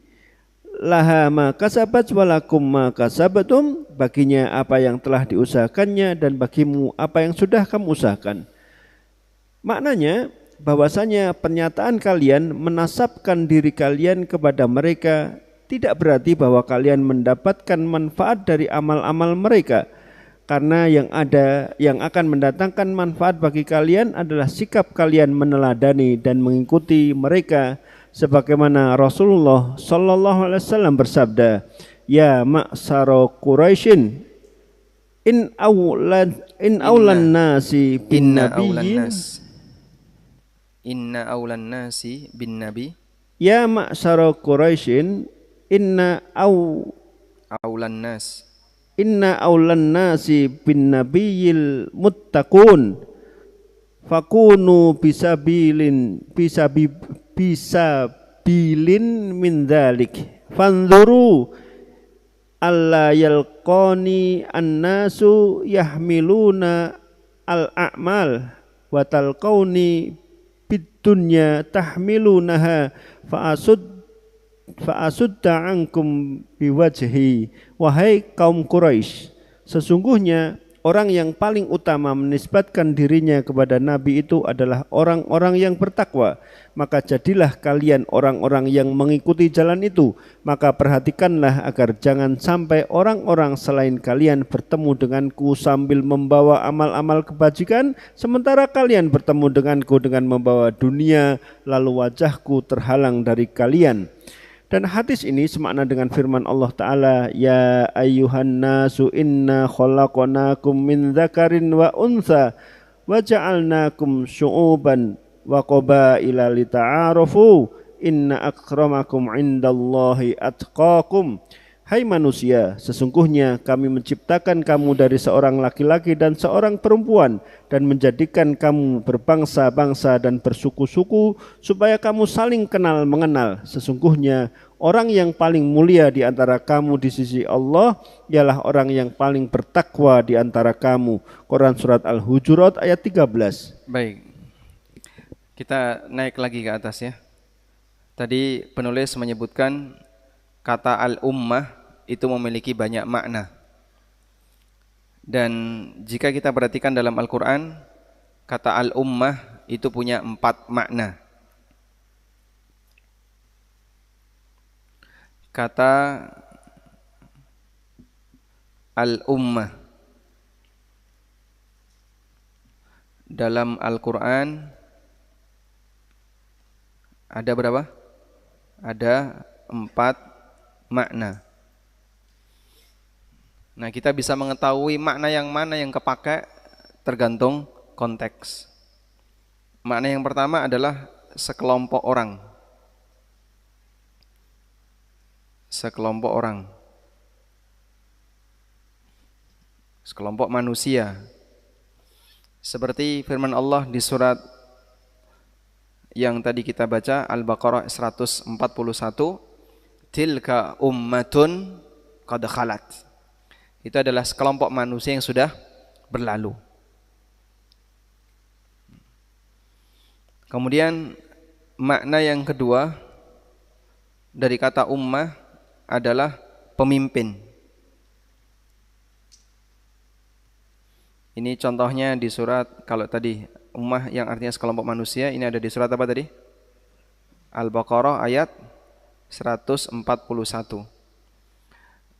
Laha ma kasabat walakum ma kasabatum, baginya apa yang telah diusahakannya dan bagimu apa yang sudah kamu usahakan. Maknanya bahwasanya pernyataan kalian menasabkan diri kalian kepada mereka tidak berarti bahwa kalian mendapatkan manfaat dari amal-amal mereka, karena yang akan mendatangkan manfaat bagi kalian adalah sikap kalian meneladani dan mengikuti mereka. Sebagaimana Rasulullah sallallahu alaihi wasallam bersabda, ya ma'sara Quraisyin in aulan nasi bin nabiyyin inna aulan nasi bin nabi, ya ma'sara Quraisyin inna aulan nasi bin nabiyil muttaqun fakunu bisabilin min dzalik fanzuru alla yalqani annasu yahmiluna al-a'mal wa talqauni bid-dunya tahmilunaha fa'asudda ankum biwajhi. Wahai kaum Quraisy, sesungguhnya orang yang paling utama menisbatkan dirinya kepada Nabi itu adalah orang-orang yang bertakwa. Maka jadilah kalian orang-orang yang mengikuti jalan itu. Maka perhatikanlah agar jangan sampai orang-orang selain kalian bertemu denganku sambil membawa amal-amal kebajikan, sementara kalian bertemu denganku dengan membawa dunia, lalu wajahku terhalang dari kalian. Dan hadis ini semakna dengan firman Allah Ta'ala, ya ayyuhan nasu inna khalaqnakum min dzakarin wa untha wa ja'alnakum syu'uban wa qabaila lita'arafu inna akramakum indallahi atqakum. Hai manusia, sesungguhnya kami menciptakan kamu dari seorang laki-laki dan seorang perempuan dan menjadikan kamu berbangsa-bangsa dan bersuku-suku supaya kamu saling kenal mengenal. Sesungguhnya orang yang paling mulia di antara kamu di sisi Allah ialah orang yang paling bertakwa di antara kamu. Quran Surat Al-Hujurat ayat 13. Baik, kita naik lagi ke atas ya. Tadi penulis menyebutkan kata al-ummah itu memiliki banyak makna. Dan jika kita perhatikan dalam Al-Quran, kata al-ummah itu punya 4 makna. Kata al-ummah dalam Al-Quran ada berapa? Ada 4 makna. Nah, kita bisa mengetahui makna yang mana yang kepakai tergantung konteks. Makna yang pertama adalah sekelompok orang. Sekelompok orang. Sekelompok manusia. Seperti firman Allah di surat yang tadi kita baca, Al-Baqarah 141, tilka ummatun qad khalat. Itu adalah sekelompok manusia yang sudah berlalu. Kemudian makna yang kedua dari kata ummah adalah pemimpin. Ini contohnya di surat, kalau tadi ummah yang artinya sekelompok manusia, ini ada di surat apa tadi? Al-Baqarah ayat 141.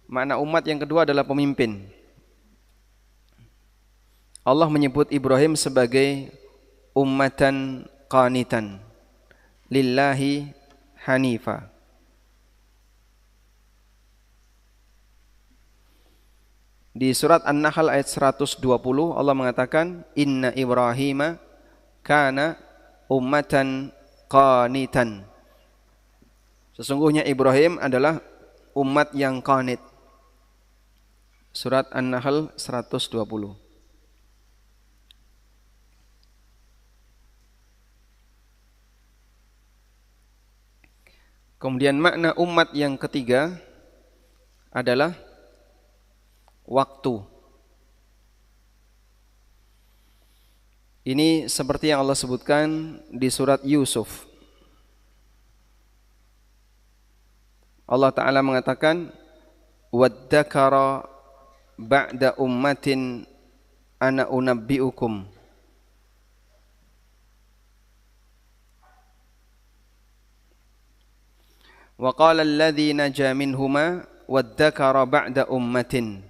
Makna umat yang kedua adalah pemimpin. Allah menyebut Ibrahim sebagai ummatan qanitan lillahi hanifa. Di surat An-Nahl ayat 120 Allah mengatakan inna Ibrahima kana ummatan qanitan. Sesungguhnya Ibrahim adalah umat yang qanit. Surat An-Nahl 120. Kemudian makna umat yang ketiga adalah waktu. Ini seperti yang Allah sebutkan di surat Yusuf. Allah Ta'ala mengatakan waddakara ba'da ummatin ana unabbi'ukum. Wa qala alladhi naja minhuma waddakara ba'da ummatin.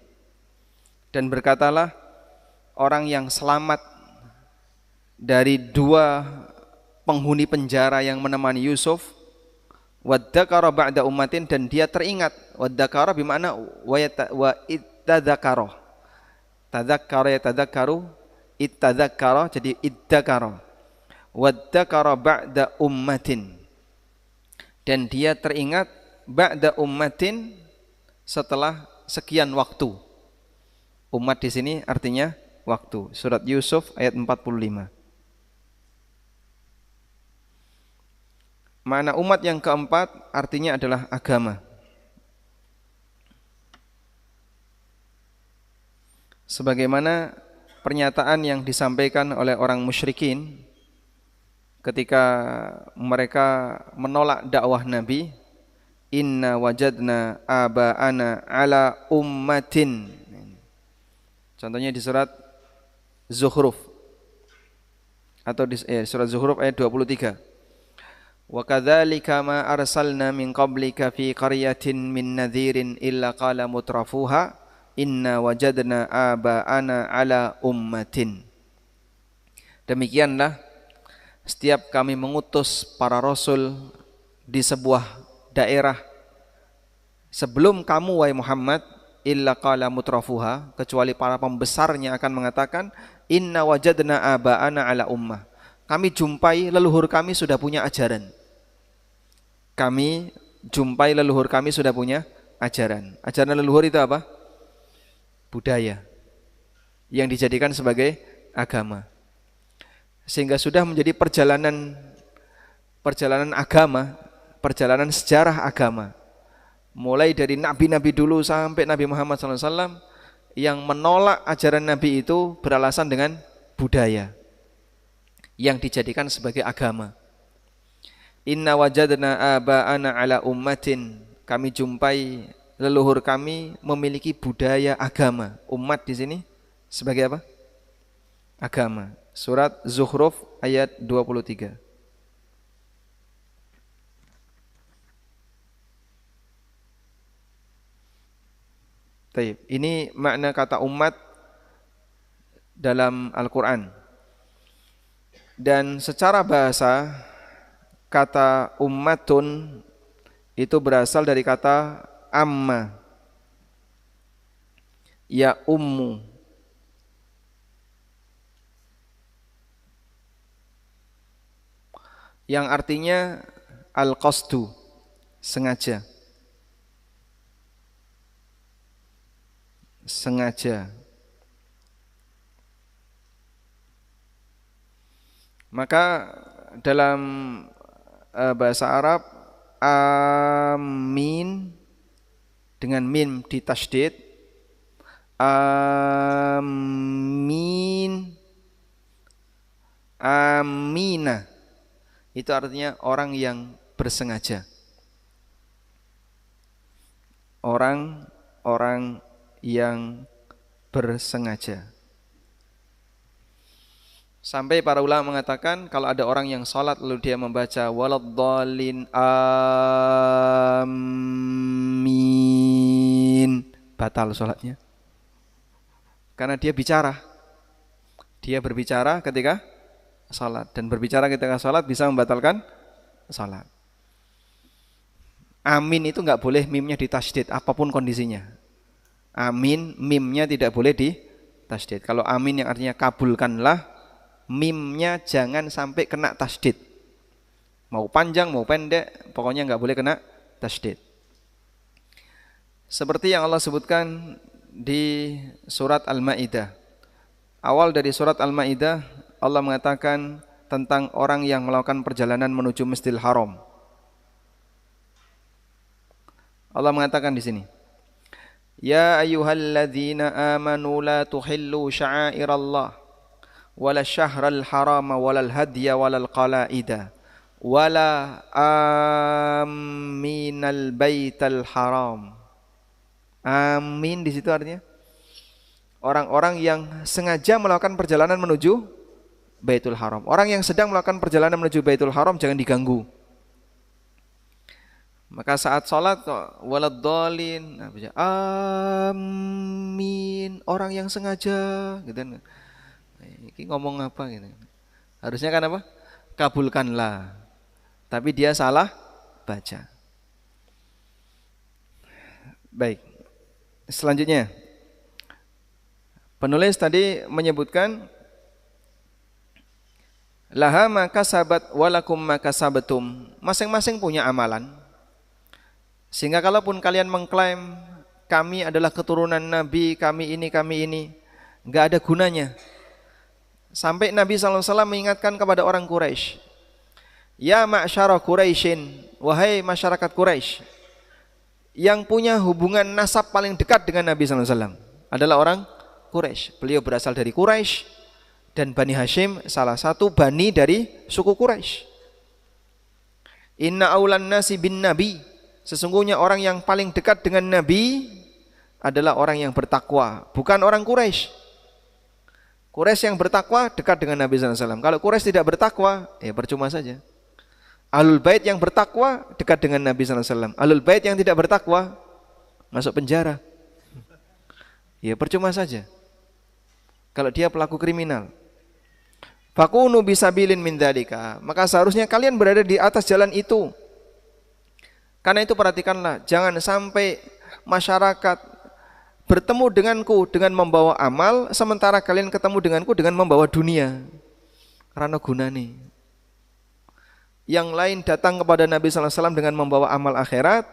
Dan berkatalah orang yang selamat dari 2 penghuni penjara yang menemani Yusuf, waddakara ba'da ummatin, dan dia teringat. Waddakara bermakna wa ittadzakara. Tadzakkara yatadzakkaru, ittadzakara, jadi iddakara. Waddakara ba'da ummatin, dan dia teringat ba'da ummatin, setelah sekian waktu. Umat di sini artinya waktu. Surat Yusuf ayat 45. Makna umat yang keempat artinya adalah agama. Sebagaimana pernyataan yang disampaikan oleh orang musyrikin ketika mereka menolak dakwah Nabi, inna wajadna aba'ana ala ummatin. Contohnya di surat Zuhruf atau di surat Zuhruf ayat 23. Wa kadzalika ma arsalna min qablika fi qaryatin min nadhirin illa qala mutrafuha inna wajadna aba'ana ala ummatin. Demikianlah setiap kami mengutus para rasul di sebuah daerah sebelum kamu wahai Muhammad, illa qala mutrafuha, kecuali para pembesarnya akan mengatakan inna wajadna aba'ana ala ummah. Kami jumpai leluhur kami sudah punya ajaran. Kami jumpai leluhur kami sudah punya ajaran. Ajaran leluhur itu apa? Budaya yang dijadikan sebagai agama. Sehingga sudah menjadi perjalanan agama, perjalanan sejarah agama. Mulai dari nabi-nabi dulu sampai Nabi Muhammad SAW yang menolak ajaran Nabi itu beralasan dengan budaya yang dijadikan sebagai agama. Inna wajadna aba'ana ala ummatin. Kami jumpai leluhur kami memiliki budaya agama. Umat di sini sebagai apa? Agama. Surat Zukhruf ayat 23. Baik, ini makna kata umat dalam Al-Quran. Dan secara bahasa, kata ummatun itu berasal dari kata amma, ya ummu. Yang artinya al-qasdu, sengaja. Sengaja. Maka dalam bahasa Arab amin dengan mim ditasydid, amin, amina, itu artinya orang yang bersengaja. Orang yang bersengaja. Sampai para ulama mengatakan kalau ada orang yang sholat lalu dia membaca waladdallin amin, batal sholatnya. Karena dia bicara. Dia berbicara ketika sholat. Dan berbicara ketika sholat bisa membatalkan sholat. Amin itu enggak boleh mimnya ditasydid apapun kondisinya. Amin, mimnya tidak boleh ditasydid. Kalau amin yang artinya kabulkanlah, mimnya jangan sampai kena tasydid. Mau panjang, mau pendek, pokoknya enggak boleh kena tasydid. Seperti yang Allah sebutkan di surat Al-Maidah. Awal dari surat Al-Maidah, Allah mengatakan tentang orang yang melakukan perjalanan menuju Masjidil Haram. Allah mengatakan di sini, Ya ayyuhalladzina amanu la tuhillu sya'airallah wala syahral harama walal hadya walal qalaida wala aminal baital haram. Amin di situ artinya orang-orang yang sengaja melakukan perjalanan menuju Baitul Haram. Orang yang sedang melakukan perjalanan menuju Baitul Haram jangan diganggu. Maka saat sholat waladdallin, amin, orang yang sengaja gitu. Ini ngomong apa gitu. Harusnya kan apa? Kabulkanlah. Tapi dia salah baca. Baik. Selanjutnya penulis tadi menyebutkan laha maka sabat walakum maka sabatum. Masing-masing punya amalan. Sehingga kalaupun kalian mengklaim kami adalah keturunan Nabi, kami ini, enggak ada gunanya. Sampai Nabi SAW mengingatkan kepada orang Quraisy, Ya ma'syara Quraisyin, wahai masyarakat Quraisy, yang punya hubungan nasab paling dekat dengan Nabi SAW adalah orang Quraisy. Beliau berasal dari Quraisy dan Bani Hashim salah satu bani dari suku Quraisy. Inna aulan nasi bin Nabi, sesungguhnya orang yang paling dekat dengan Nabi adalah orang yang bertakwa, bukan orang Quraisy. Quraisy yang bertakwa dekat dengan Nabi SAW. Kalau Quraisy tidak bertakwa, ya percuma saja. Ahlul Bait yang bertakwa dekat dengan Nabi SAW. Ahlul Bait yang tidak bertakwa masuk penjara. Ya percuma saja. Kalau dia pelaku kriminal. Fakunu bisabilin min dzalika. Maka seharusnya kalian berada di atas jalan itu. Karena itu perhatikanlah, jangan sampai masyarakat bertemu denganku dengan membawa amal, sementara kalian ketemu denganku dengan membawa dunia. Karena gunane. Yang lain datang kepada Nabi SAW dengan membawa amal akhirat,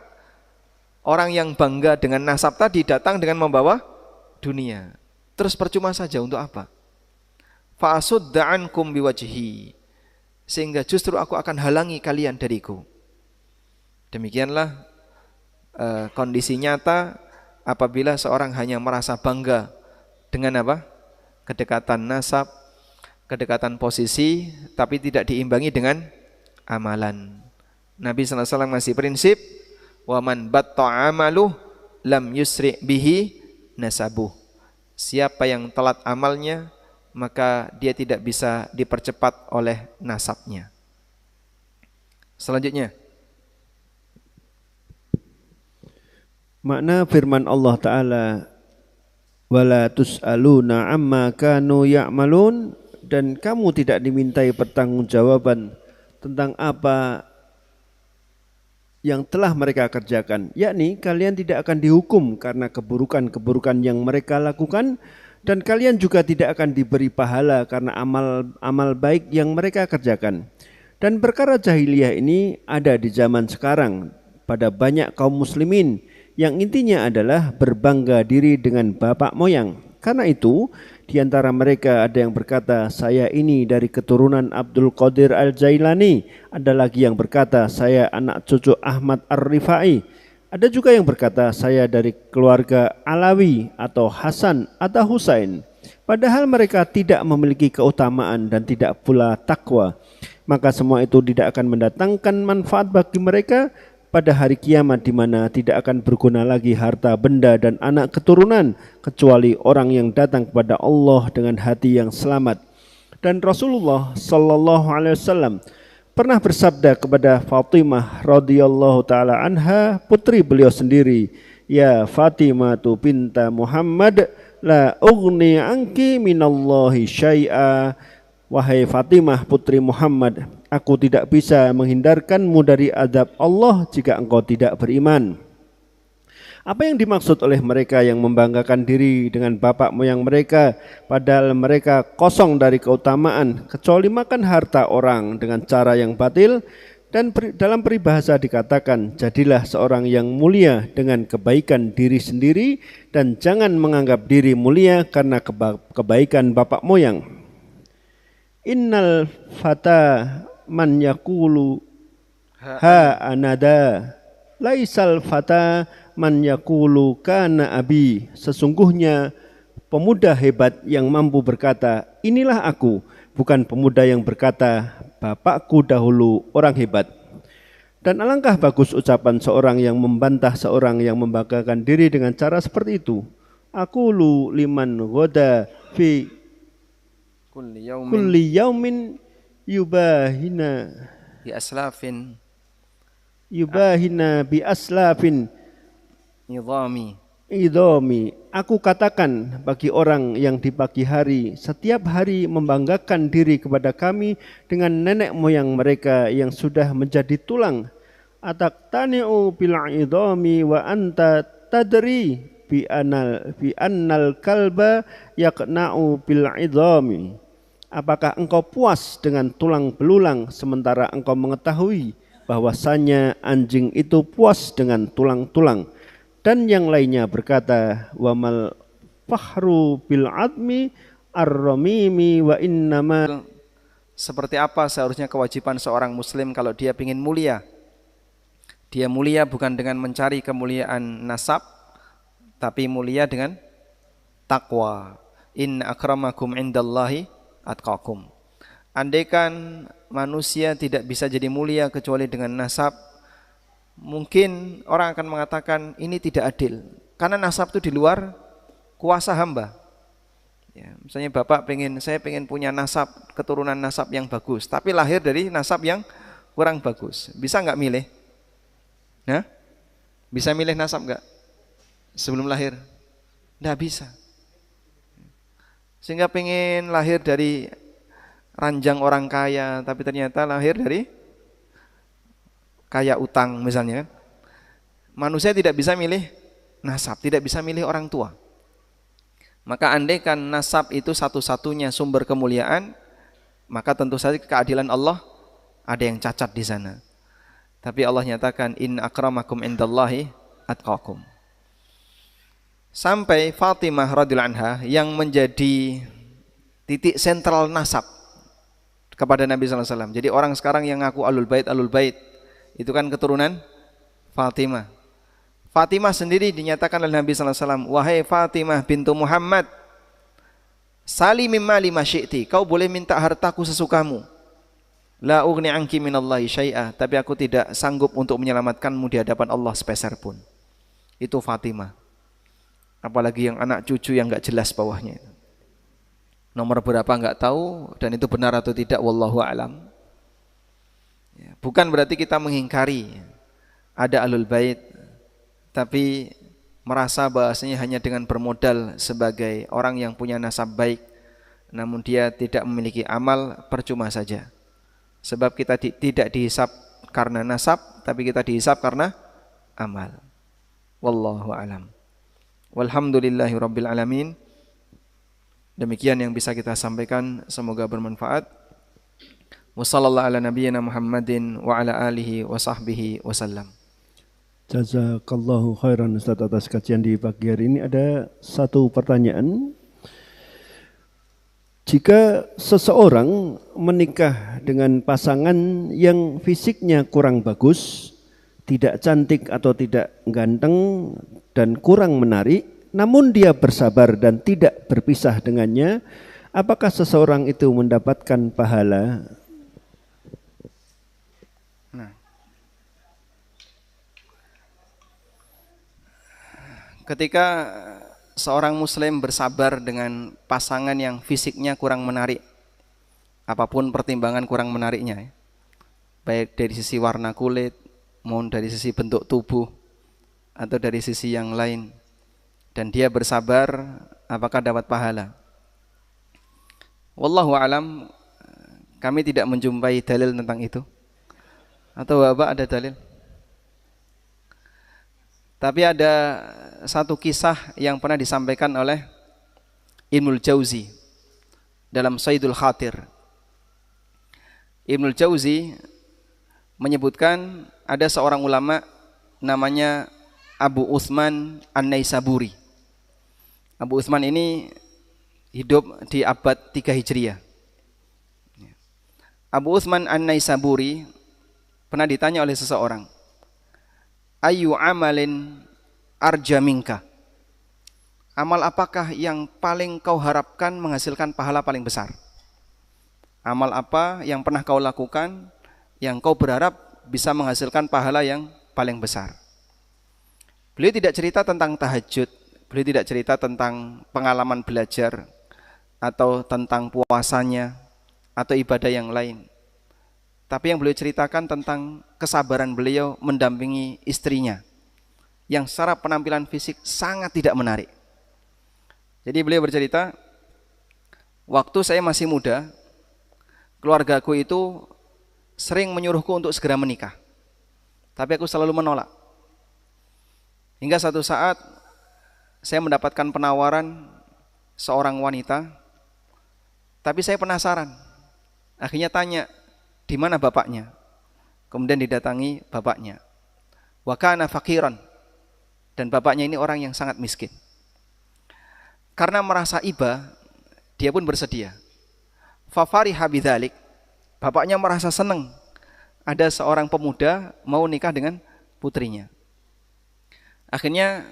Orang yang bangga dengan nasab tadi datang dengan membawa dunia. Terus percuma saja, untuk apa? Fa asudda ankum biwajhi, sehingga justru aku akan halangi kalian dariku. Demikianlah kondisi nyata apabila seorang hanya merasa bangga dengan apa? Kedekatan nasab, kedekatan posisi, tapi tidak diimbangi dengan amalan. Nabi sallallahu alaihi wasallam ngasih prinsip, wa man batta amaluh lam yusri bihi nasabuh. Siapa yang telat amalnya, maka dia tidak bisa dipercepat oleh nasabnya. Selanjutnya, makna firman Allah Ta'ala, wala tus'aluna amma kanu ya'malun, dan kamu tidak dimintai pertanggungjawaban tentang apa yang telah mereka kerjakan, yakni kalian tidak akan dihukum karena keburukan-keburukan yang mereka lakukan, dan kalian juga tidak akan diberi pahala karena amal baik yang mereka kerjakan. Dan perkara jahiliyah ini ada di zaman sekarang pada banyak kaum muslimin, yang intinya adalah berbangga diri dengan bapak moyang. Karena itu, di antara mereka ada yang berkata, saya ini dari keturunan Abdul Qadir Al-Jailani. Ada lagi yang berkata, saya anak cucu Ahmad Ar-Rifai. Ada juga yang berkata, saya dari keluarga Alawi atau Hasan atau Husain. Padahal mereka tidak memiliki keutamaan dan tidak pula takwa. Maka semua itu tidak akan mendatangkan manfaat bagi mereka pada hari kiamat, di mana tidak akan berguna lagi harta benda dan anak keturunan kecuali orang yang datang kepada Allah dengan hati yang selamat. Dan Rasulullah sallallahu alaihi wasallam pernah bersabda kepada Fatimah radhiyallahu taala anha, putri beliau sendiri, ya Fatimah tu binta Muhammad, la ughni anki minallahi syai'a. Wahai Fatimah putri Muhammad, aku tidak bisa menghindarkanmu dari azab Allah jika engkau tidak beriman. Apa yang dimaksud oleh mereka yang membanggakan diri dengan bapak moyang mereka, padahal mereka kosong dari keutamaan kecuali makan harta orang dengan cara yang batil? Dan dalam peribahasa dikatakan, jadilah seorang yang mulia dengan kebaikan diri sendiri, dan jangan menganggap diri mulia karena kebaikan bapak moyang. Innal fata man yakulu ha anada, laisal fata man yakulu kana abi. Sesungguhnya pemuda hebat yang mampu berkata, inilah aku, bukan pemuda yang berkata, bapakku dahulu orang hebat. Dan alangkah bagus ucapan seorang yang membantah seorang yang membanggakan diri dengan cara seperti itu. Aqulu liman ghoda fi kulli yaumin yubahina bi aslafin idhami. Aku katakan bagi orang yang di pagi hari setiap hari membanggakan diri kepada kami dengan nenek moyang mereka yang sudah menjadi tulang. Ataktani'u bil idhami wa anta tadri bi annal kalba yaqna'u bil idhami. Apakah engkau puas dengan tulang belulang sementara engkau mengetahui bahwasanya anjing itu puas dengan tulang-tulang? Dan yang lainnya berkata, wamal fahru bil admi ar-ramimi wa innama. Seperti apa seharusnya kewajiban seorang muslim kalau dia ingin mulia? Dia mulia bukan dengan mencari kemuliaan nasab, tapi mulia dengan takwa. Inna akramakum indallahi atqakum. Andaikan manusia tidak bisa jadi mulia kecuali dengan nasab, mungkin orang akan mengatakan ini tidak adil, karena nasab itu di luar kuasa hamba. Ya, misalnya bapak saya pengen punya nasab, keturunan nasab yang bagus, tapi lahir dari nasab yang kurang bagus. Bisa nggak milih? Nah, bisa milih nasab nggak sebelum lahir? Nggak bisa. Sehingga pengen lahir dari ranjang orang kaya, tapi ternyata lahir dari kaya utang misalnya kan. Manusia tidak bisa milih nasab, tidak bisa milih orang tua. Maka andaikan nasab itu satu-satunya sumber kemuliaan, maka tentu saja keadilan Allah ada yang cacat di sana. Tapi Allah nyatakan in akramakum indallahi atqakum. Sampai Fatimah radhiyallahu anha yang menjadi titik sentral nasab kepada Nabi sallallahu alaihi wasallam. Jadi orang sekarang yang ngaku alul bait itu kan keturunan Fatimah. Fatimah sendiri dinyatakan oleh Nabi sallallahu alaihi wasallam, "Wahai Fatimah bintu Muhammad, sali mimma lima syi'ti, kau boleh minta hartaku sesukamu. La ughni anki minallahi syai'ah, tapi aku tidak sanggup untuk menyelamatkanmu di hadapan Allah sepeser pun." Itu Fatimah. Apalagi yang anak cucu yang enggak jelas bawahnya. Nomor berapa enggak tahu, dan itu benar atau tidak wallahu alam. Bukan berarti kita mengingkari ada alul bait, tapi merasa bahasanya hanya dengan bermodal sebagai orang yang punya nasab baik, namun dia tidak memiliki amal, percuma saja. Sebab kita tidak dihisab karena nasab, tapi kita dihisab karena amal. Wallahu alam. Walhamdulillahi rabbil alamin. Demikian yang bisa kita sampaikan, semoga bermanfaat. Wassallallahu ala nabiyyina Muhammadin wa ala alihi wa sahbihi wasallam. Jazakallahu khairan Ustaz atas kajian di pagi hari ini. Ada satu pertanyaan. Jika seseorang menikah dengan pasangan yang fisiknya kurang bagus, tidak cantik atau tidak ganteng dan kurang menarik, namun dia bersabar dan tidak berpisah dengannya, apakah seseorang itu mendapatkan pahala? Ketika seorang muslim bersabar dengan pasangan yang fisiknya kurang menarik, apapun pertimbangan kurang menariknya, baik dari sisi warna kulit, maupun dari sisi bentuk tubuh, atau dari sisi yang lain, dan dia bersabar, apakah dapat pahala? Wallahu alam, kami tidak menjumpai dalil tentang itu. Atau Bapak ada dalil? Tapi ada satu kisah yang pernah disampaikan oleh Ibnul Jauzi dalam Saidul Khatir. Ibnul Jauzi menyebutkan ada seorang ulama namanya Abu Utsman An-Naisaburi. Abu Utsman ini hidup di abad 3 Hijriah. Abu Utsman An-Naisaburi pernah ditanya oleh seseorang, "Ayu amalin arja minka?" Amal apakah yang paling kau harapkan menghasilkan pahala paling besar? Amal apa yang pernah kau lakukan yang kau berharap bisa menghasilkan pahala yang paling besar? Beliau tidak cerita tentang tahajud, beliau tidak cerita tentang pengalaman belajar atau tentang puasanya atau ibadah yang lain. Tapi yang beliau ceritakan tentang kesabaran beliau mendampingi istrinya yang secara penampilan fisik sangat tidak menarik. Jadi beliau bercerita, waktu saya masih muda, keluargaku itu sering menyuruhku untuk segera menikah, tapi aku selalu menolak. Hingga satu saat saya mendapatkan penawaran seorang wanita, tapi saya penasaran. Akhirnya tanya, di mana bapaknya? Kemudian didatangi bapaknya. Wa kana faqiran, dan bapaknya ini orang yang sangat miskin. Karena merasa iba, dia pun bersedia. Fa fariha bidzalik, bapaknya merasa senang ada seorang pemuda mau nikah dengan putrinya. Akhirnya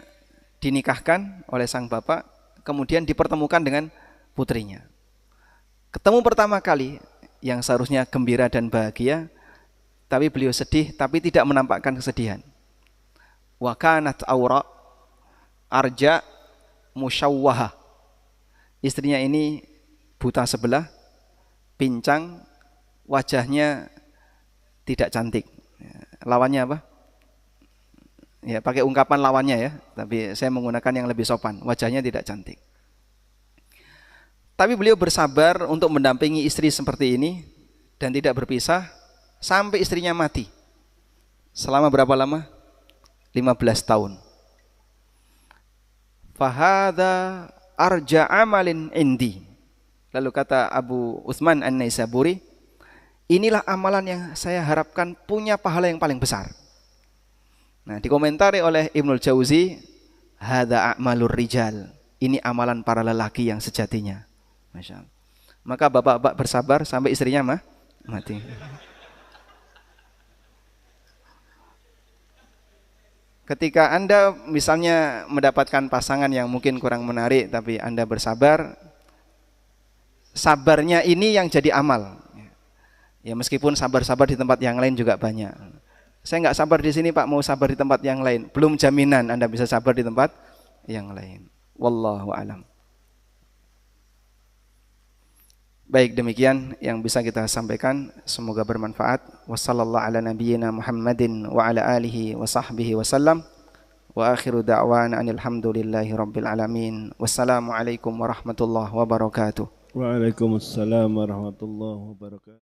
dinikahkan oleh sang bapak, kemudian dipertemukan dengan putrinya. Ketemu pertama kali, yang seharusnya gembira dan bahagia, tapi beliau sedih, tapi tidak menampakkan kesedihan. Wa kanat aura arja musyawwaha. Istrinya ini buta sebelah, pincang, wajahnya tidak cantik. Lawannya apa? Ya, pakai ungkapan lawannya ya, tapi saya menggunakan yang lebih sopan. Wajahnya tidak cantik. Tapi beliau bersabar untuk mendampingi istri seperti ini dan tidak berpisah sampai istrinya mati. Selama berapa lama? 15 tahun. Fahadha arja amalin indi. Lalu kata Abu Utsman Nah, dikomentari oleh Ibnul Jauzi, hadza a'malur rijal. Ini amalan para lelaki yang sejatinya. Masya Allah. Maka bapak-bapak bersabar sampai istrinya mati. Ketika Anda misalnya mendapatkan pasangan yang mungkin kurang menarik, tapi Anda bersabar, sabarnya ini yang jadi amal. Ya meskipun sabar-sabar di tempat yang lain juga banyak. Saya nggak sabar di sini Pak, mau sabar di tempat yang lain. Belum jaminan Anda bisa sabar di tempat yang lain. Wallahu a'lam. Baik, demikian yang bisa kita sampaikan, semoga bermanfaat. Wassallallahu ala nabiyyina Muhammadin wa ala alihi wa sahbihi wasallam. Wa akhiru da'wana anil hamdulillahi rabbil alamin. Wassalamualaikum warahmatullahi wabarakatuh. Waalaikumsalam warahmatullahi wabarakatuh.